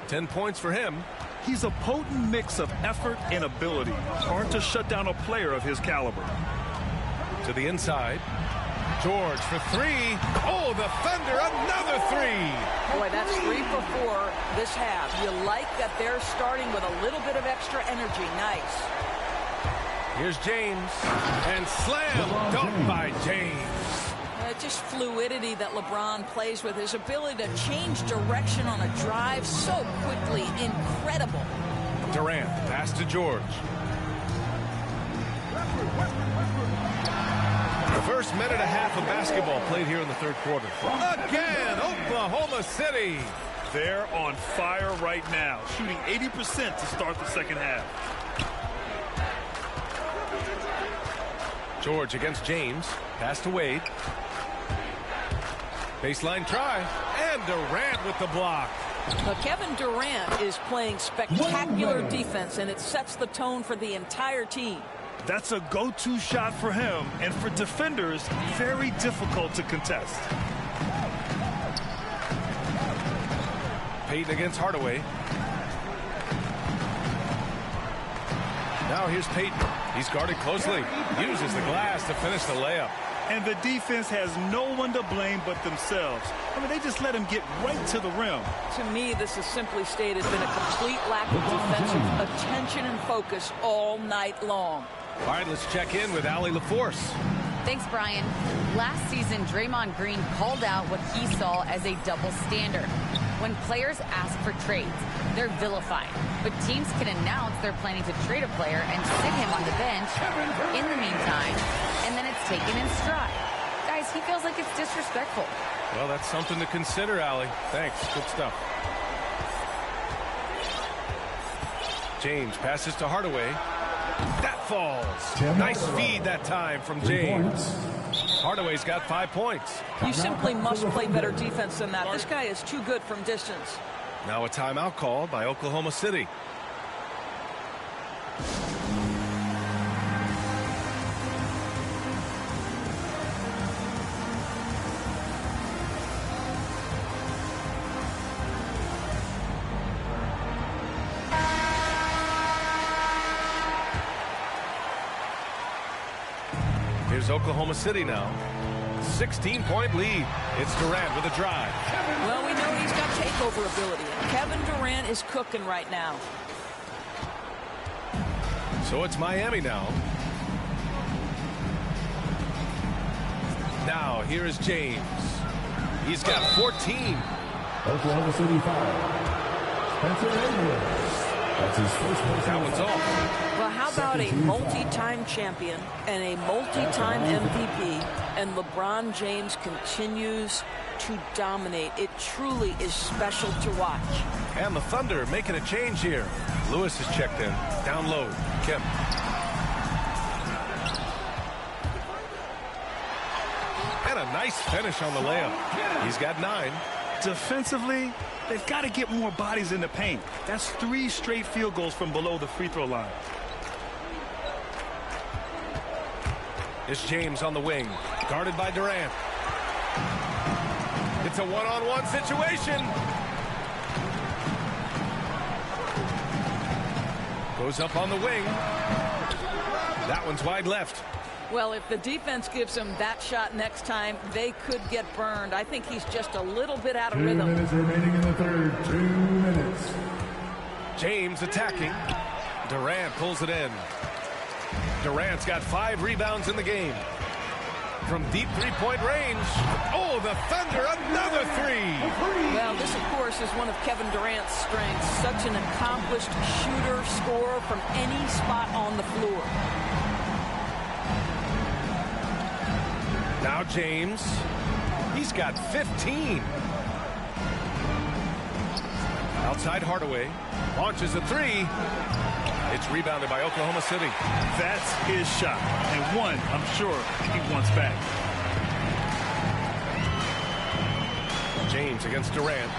10 points for him. He's a potent mix of effort and ability. Hard to shut down a player of his caliber. To the inside. George for 3. Oh, the Thunder, another 3. Boy, that's 3 for 4 this half. You like that they're starting with a little bit of extra energy. Nice. Here's James. And slam dunk by James. Just fluidity that LeBron plays with. His ability to change direction on a drive so quickly. Incredible. Durant, pass to George. The first minute and a half of basketball played here in the third quarter. Again, Oklahoma City. They're on fire right now, shooting 80% to start the second half. George against James. Pass to Wade. Baseline try, and Durant with the block. Now, Kevin Durant is playing spectacular defense, and it sets the tone for the entire team. That's a go-to shot for him, and for defenders, very difficult to contest. Payton against Hardaway. Now here's Payton. He's guarded closely. Uses the glass to finish the layup. And the defense has no one to blame but themselves. I mean, they just let him get right to the rim. To me, this is simply stated been a complete lack of defensive attention and focus all night long. All right, let's check in with Allie LaForce. Thanks, Brian. Last season, Draymond Green called out what he saw as a double standard. When players ask for trades, they're vilified. But teams can announce they're planning to trade a player and sit him on the bench in the meantime, and then it's taken in stride. Guys, he feels like it's disrespectful. Well, that's something to consider, Allie. Thanks. Good stuff. James passes to Hardaway. That falls. Nice feed that time from James. Hardaway's got 5 points. You simply must play better defense than that. This guy is too good from distance. Now a timeout called by Oklahoma City. Here's Oklahoma City now. 16-point lead. It's Durant with a drive. Well, we know he's got takeover ability. Kevin Durant is cooking right now. So it's Miami now. Now, here is James. He's got 14. Oklahoma City foul. Spencer Edwards. That's his first personal That one's foul. off. Well, how about a multi-time champion and a multi-time MVP, and LeBron James continues to dominate. It truly is special to watch. And the Thunder making a change here. Lewis is checked in. Down low. Kemp. And a nice finish on the layup. He's got 9. Defensively, they've got to get more bodies in the paint. That's 3 straight field goals from below the free throw line. It's James on the wing, guarded by Durant. It's a one-on-one situation. Goes up on the wing. That one's wide left. Well, if the defense gives him that shot next time, they could get burned. I think he's just a little bit out of 2 rhythm. minutes remaining in the third. 2 minutes. James attacking. Durant pulls it in. Durant's got 5 rebounds in the game. From deep three-point range. Oh, the Thunder, another 3. Well, this, of course, is one of Kevin Durant's strengths. Such an accomplished shooter, scorer from any spot on the floor. Now James. He's got 15. Outside Hardaway. Launches a 3. It's rebounded by Oklahoma City. That's his shot. And one, I'm sure, he wants back. James against Durant.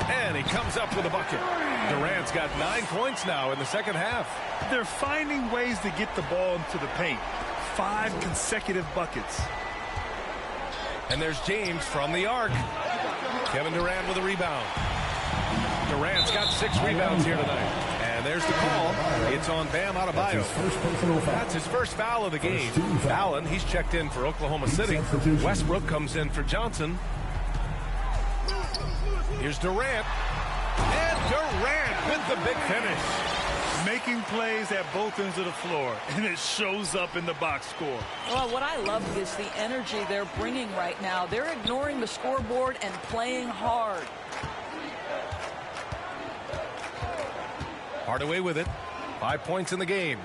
And he comes up with a bucket. Durant's got 9 points now in the second half. They're finding ways to get the ball into the paint. 5 consecutive buckets. And there's James from the arc. Kevin Durant with a rebound. Durant's got 6 rebounds here tonight. And there's the call. It's on Bam Adebayo. That's his first foul of the game. Allen, he's checked in for Oklahoma City. Westbrook comes in for Johnson. Here's Durant. And Durant with the big finish. Making plays at both ends of the floor, and it shows up in the box score. Well, what I love is the energy they're bringing right now. They're ignoring the scoreboard and playing hard. Hardaway with it. 5 points in the game.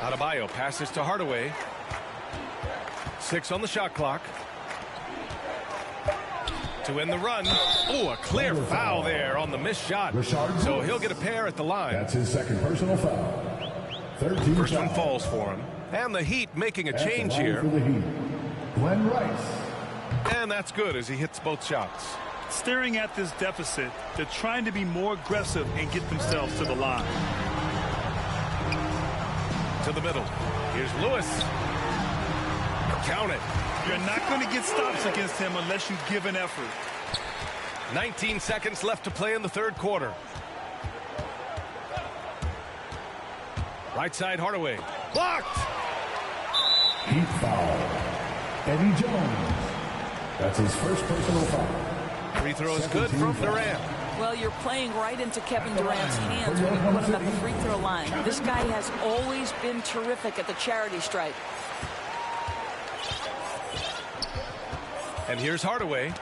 Adebayo passes to Hardaway. 6 on the shot clock. To end the run. Oh, a clear foul there on the missed shot. So he'll get a pair at the line. That's his second personal foul. 13 First one foul. falls for him. And the Heat making a change here. For the Heat. Glenn Rice. And that's good as he hits both shots. Staring at this deficit, they're trying to be more aggressive and get themselves to the line. To the middle. Here's Lewis. Count it. You're not going to get stops against him unless you give an effort. 19 seconds left to play in the third quarter. Right side Hardaway. Blocked! Heat foul. Eddie Jones. That's his first personal foul. Free throw is good from Durant. Well, you're playing right into Kevin Durant's hands when you put him at the free throw line. This guy has always been terrific at the charity stripe. And here's Hardaway.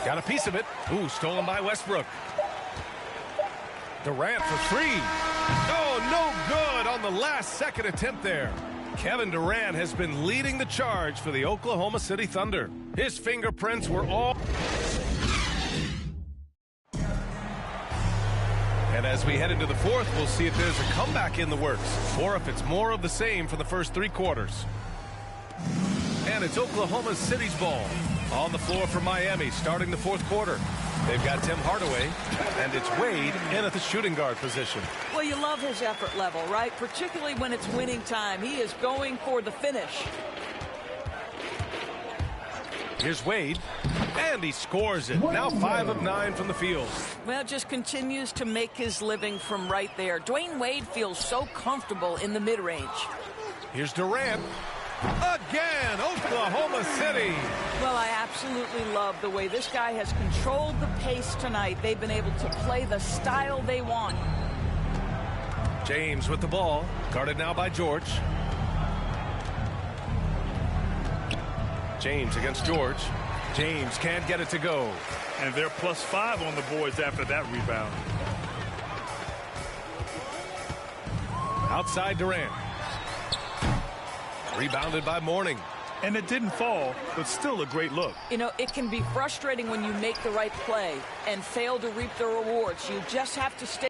Got a piece of it. Ooh, stolen by Westbrook. Durant for 3. Oh, no good on the last second attempt there. Kevin Durant has been leading the charge for the Oklahoma City Thunder. His fingerprints were all... And as we head into the fourth, we'll see if there's a comeback in the works or if it's more of the same for the first 3 quarters. And it's Oklahoma City's ball. On the floor for Miami starting the fourth quarter. They've got Tim Hardaway, and it's Wade in at the shooting guard position. Well, you love his effort level, right? Particularly when it's winning time. He is going for the finish. Here's Wade, and he scores it. Now 5 of 9 from the field. Well, just continues to make his living from right there. Dwayne Wade feels so comfortable in the mid-range. Here's Durant. Again, Oklahoma City. Well, I absolutely love the way this guy has controlled the pace tonight. They've been able to play the style they want. James with the ball, guarded now by George. James against George. James can't get it to go. And they're +5 on the boards after that rebound. Outside Durant. Rebounded by Mourning. And it didn't fall, but still a great look. You know, it can be frustrating when you make the right play and fail to reap the rewards. You just have to stay.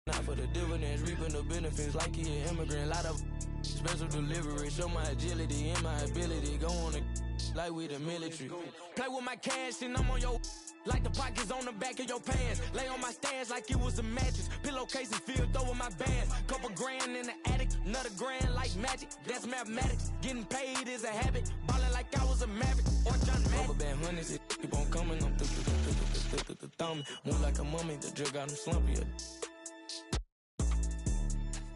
Not for the dividends, reaping the benefits like he an immigrant. Lot of special delivery, show my agility and my ability. Go on like we the military. Play with my cash and I'm on your like the pockets on the back of your pants. Lay on my stance like it was a mattress. Pillowcases filled over my bands. Couple grand in the attic, another grand like magic. That's mathematics. Getting paid is a habit. Ballin' like I was a maverick or John Madden. Rubber band honeys, it keep on coming. I'm thumbing. Move like a mummy, the drug got him slumpy.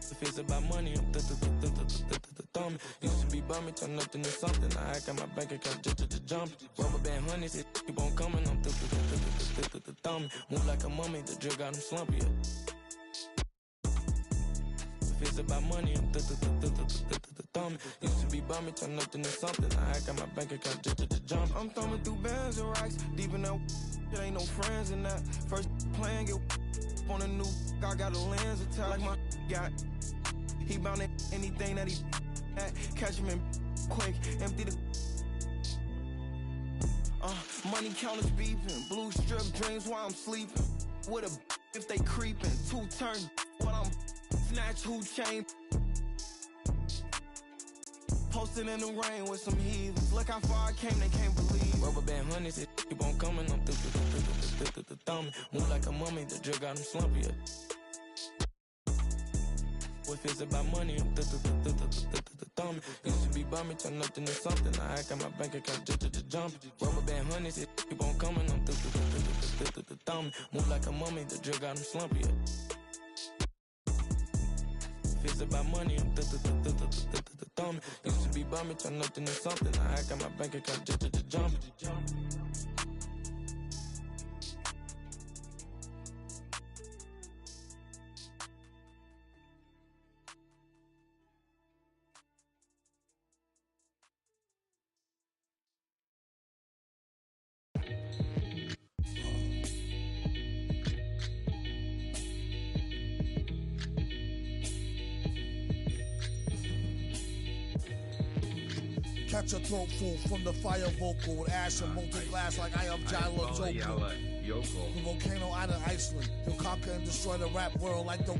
If it's about money, I'm thumbing. Used to be bumming, turn nothing to something. I got my bank account just to jump. Rubber band honeys, it keep on coming. I'm thumbing. Move like a mummy, the drug got him slumpy. If it's about money, I'm thumbing. Used to be bumming, turn nothing to something. I got my bank account just to jump. I'm thumbing through bands and racks, deep in that. There ain't no friends in that. First playing, get on a new. I got a lens attached like my got. He bound at anything that he at. Catch him in quick, empty the. Money counters beeping, blue strip dreams while I'm sleeping. With a if they creeping, 2 turn while I'm snatch who chain. Posted in the rain with some heathens. Look how far I came, they can't believe. Rubber band honeys, it keep on coming. I'm thumbing. Move like a mummy, the drug got him slumpy. If it's about money, I'm thumbing. Used to be bumming, turn nothing to something. I got my bank account just to jump. Rubber band honeys, it keep on coming. I'm thumbing. Move like a mummy, the drug got him slumpy. If it's about money, I'm thumbing. Used to be bumming, turn nothing to something. I got my bank account just to jump. Catch a throat full from the fire vocal with ash and molten glass like I am Jalo Joko. The volcano out of Iceland. He'll conquer and destroy the rap world like the.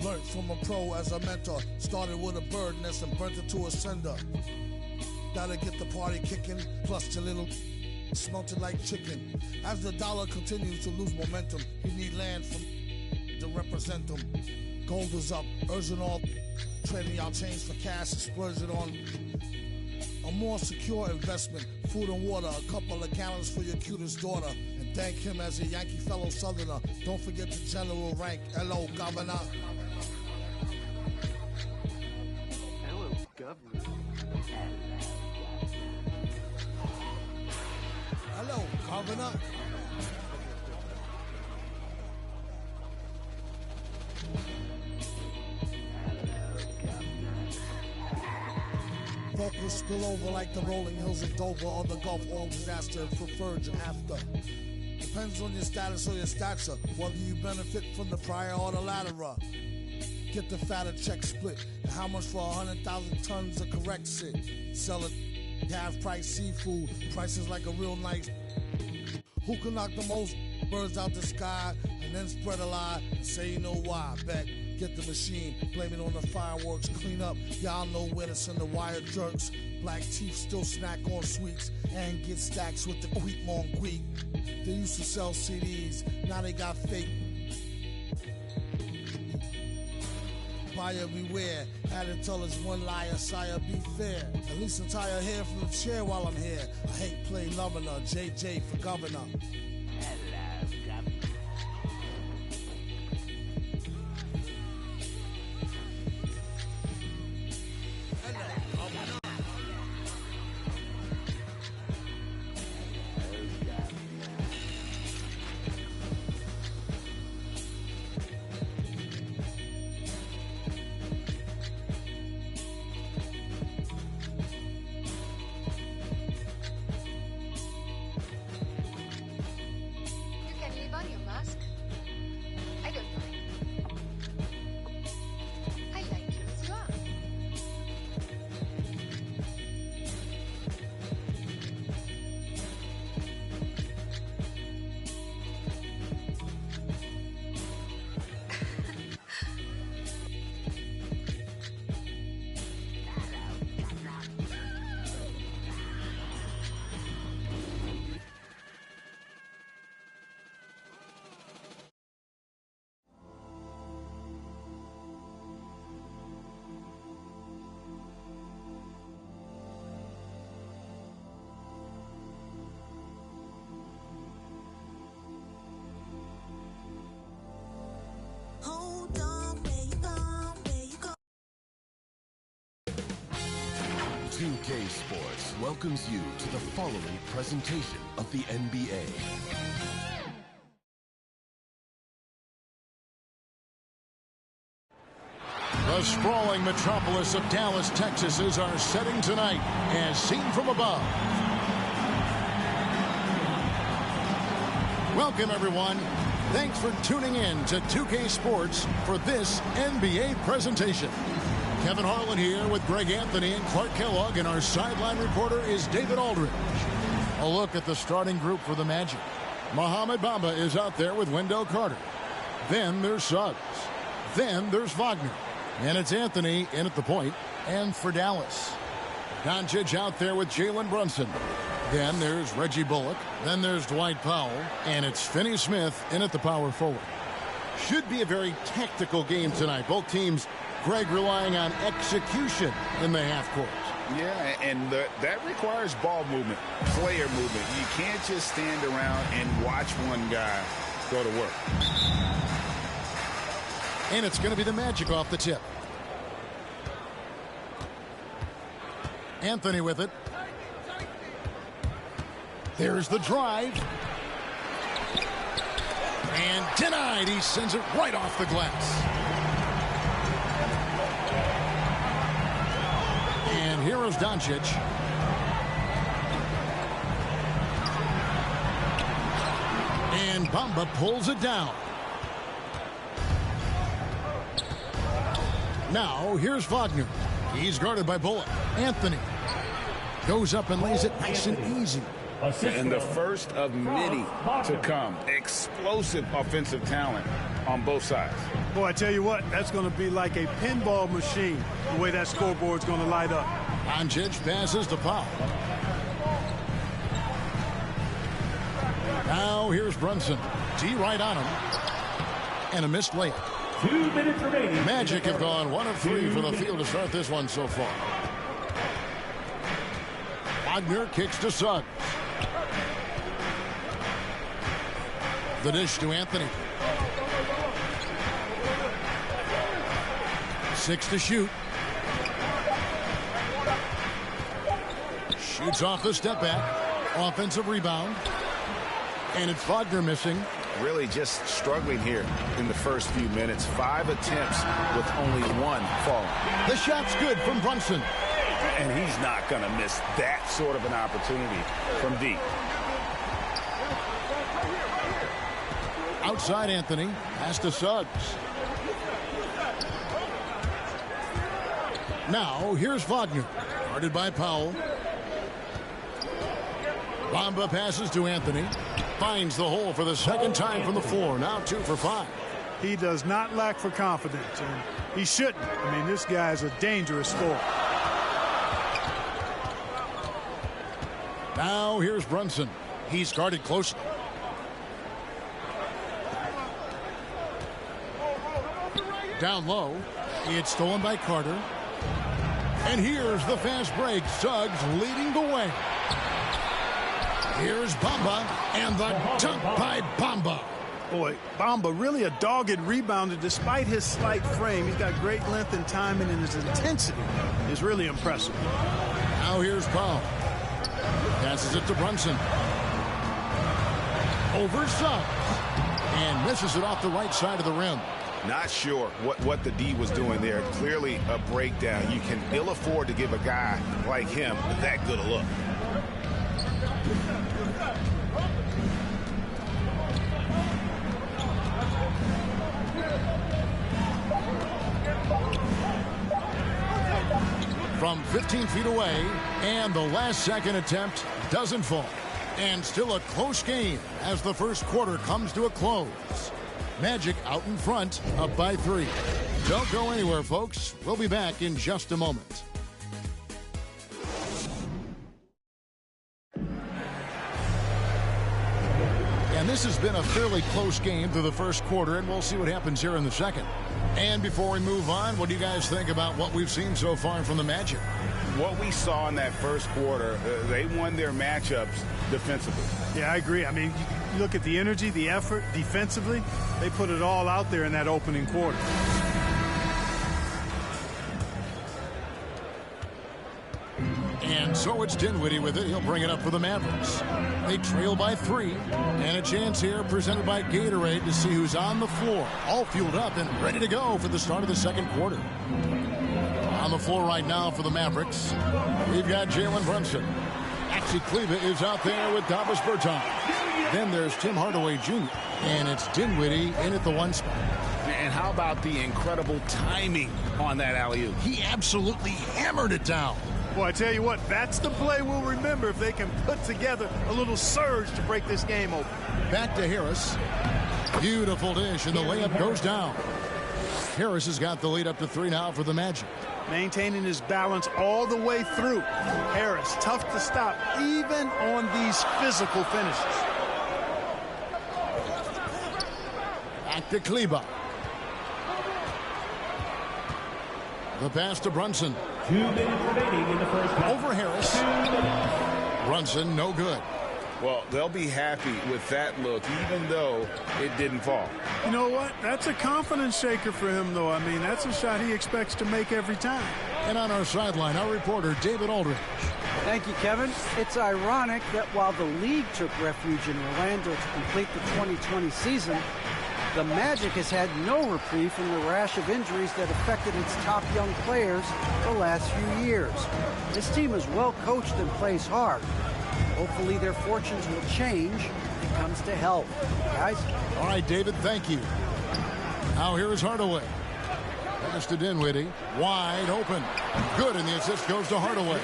Learned from a pro as a mentor. Started with a bird nest and burnt it to a cinder. Gotta get the party kicking. Plus your little smelted like chicken. As the dollar continues to lose momentum, you need land from to represent them. Gold is up, urging all. Trading y'all change for cash and splurge it on a more secure investment. Food and water, a couple of gallons for your cutest daughter. And thank him as a Yankee fellow Southerner. Don't forget the general rank. Hello, Governor. Hello, Governor. Hello, Governor. Vocals spill over like the rolling hills of Dover or the Gulf War disaster for Virgin after. Depends on your status or your stature, whether you benefit from the prior or the latter. Get the fatter check split, and how much for 100,000 tons of correct shit. Sell it, half price seafood, prices like a real nice. Who can knock the most birds out the sky and then spread a lie and say you know why? Bet. Get the machine, blame it on the fireworks, clean up. Y'all know where to send the wire jerks. Black teeth still snack on sweets and get stacks with the Queek Mon Queek. They used to sell CDs, now they got fake. Buyer beware, had to tell us one liar, sire be fair. At least I'm tired hair from the chair while I'm here. I hate play loving her, JJ for governor. 2K Sports welcomes you to the following presentation of the NBA. The sprawling metropolis of Dallas, Texas is our setting tonight, as seen from above. Welcome, everyone. Thanks for tuning in to 2K Sports for this NBA presentation. Kevin Harlan here with Greg Anthony and Clark Kellogg, and our sideline reporter is David Aldridge. A look at the starting group for the Magic. Mohamed Bamba is out there with Wendell Carter. Then there's Suggs. Then there's Wagner. And it's Anthony in at the point, and for Dallas. Doncic out there with Jalen Brunson. Then there's Reggie Bullock. Then there's Dwight Powell. And it's Finney Smith in at the power forward. Should be a very tactical game tonight. Both teams, Greg, relying on execution in the half court. Yeah, and that requires ball movement, player movement. You can't just stand around and watch one guy go to work. And it's going to be the Magic off the tip. Anthony with it. There's the drive. And denied. He sends it right off the glass. And here is Doncic. And Bamba pulls it down. Now, here's Wagner. He's guarded by Bullock. Anthony goes up and lays it nice and easy. And the first of many to come. Explosive offensive talent on both sides. Boy, I tell you what, that's going to be like a pinball machine, the way that scoreboard's going to light up. Doncic passes to Powell. Now, here's Brunson. D right on him. And a missed layup. 2 minutes remaining. Magic have gone 1 of 3 from the field to start this one so far. Wagner kicks to Suggs. The dish to Anthony. 6 to shoot. Shoots off the step back. Offensive rebound. And it's Wagner missing. Really just struggling here in the first few minutes. 5 attempts with only 1 falling. The shot's good from Brunson. And he's not going to miss that sort of an opportunity from deep. Outside Anthony. Pass to Suggs. Now here's Wagner. Guarded by Powell. Bamba passes to Anthony. Finds the hole for the second time from the floor. Now 2 for 5. He does not lack for confidence, and he shouldn't. I mean, this guy's a dangerous scorer. Now here's Brunson. He's guarded closely. Down low. It's stolen by Carter. And here's the fast break. Suggs leading the way. Here's Bamba, and the dunk by Bamba. Boy, Bamba really a dogged rebounder despite his slight frame. He's got great length and timing, and his intensity is really impressive. Now here's Powell. Passes it to Brunson. Over Suggs. And misses it off the right side of the rim. Not sure what the D was doing there. Clearly a breakdown. You can ill afford to give a guy like him that good a look. From 15 feet away, and the last second attempt doesn't fall. And still a close game as the first quarter comes to a close. Magic out in front, up by 3. Don't go anywhere, folks. We'll be back in just a moment. And this has been a fairly close game through the first quarter, and we'll see what happens here in the second. And before we move on, what do you guys think about what we've seen so far from the Magic? What we saw in that first quarter, they won their matchups defensively. Yeah, I agree. I mean, you look at the energy, the effort defensively, they put it all out there in that opening quarter. And So it's Dinwiddie with it. He'll bring it up for the Mavericks. They trail by 3. And a chance here presented by Gatorade to see who's on the floor. All fueled up and ready to go for the start of the second quarter. On the floor right now for the Mavericks, we've got Jalen Brunson. Maxi Kleber is out there with Davis Bertans. Then there's Tim Hardaway Jr. And it's Dinwiddie in at the 1 spot. And how about the incredible timing on that alley-oop? He absolutely hammered it down. Well, I tell you what, that's the play we'll remember if they can put together a little surge to break this game open. Back to Harris. Beautiful dish, and the layup goes down. Harris has got the lead up to 3 now for the Magic. Maintaining his balance all the way through. Harris, tough to stop, even on these physical finishes. Back to Kleber. The pass to Brunson. 2 minutes remaining in the first half. Over Harris. Brunson, no good. Well, they'll be happy with that look, even though it didn't fall. You know what? That's a confidence shaker for him, though. I mean, that's a shot he expects to make every time. And on our sideline, our reporter, David Aldridge. Thank you, Kevin. It's ironic that while the league took refuge in Orlando to complete the 2020 season, the Magic has had no reprieve from the rash of injuries that affected its top young players the last few years. This team is well coached and plays hard. Hopefully their fortunes will change when it comes to health. Guys? All right, David, thank you. Now here is Hardaway. Pass to Dinwiddie. Wide open. Good, and the assist goes to Hardaway.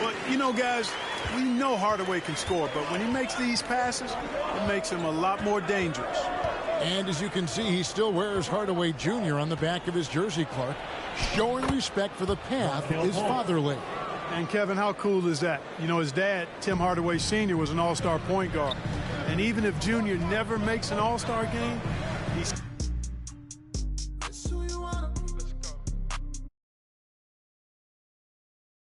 Well, you know, guys, we know Hardaway can score, but when he makes these passes, it makes him a lot more dangerous. And as you can see, he still wears Hardaway Jr. on the back of his jersey, Clark. Showing respect for the path is fatherly. And Kevin, how cool is that? You know, his dad, Tim Hardaway Sr., was an all-star point guard. And even if Junior never makes an all-star game, he's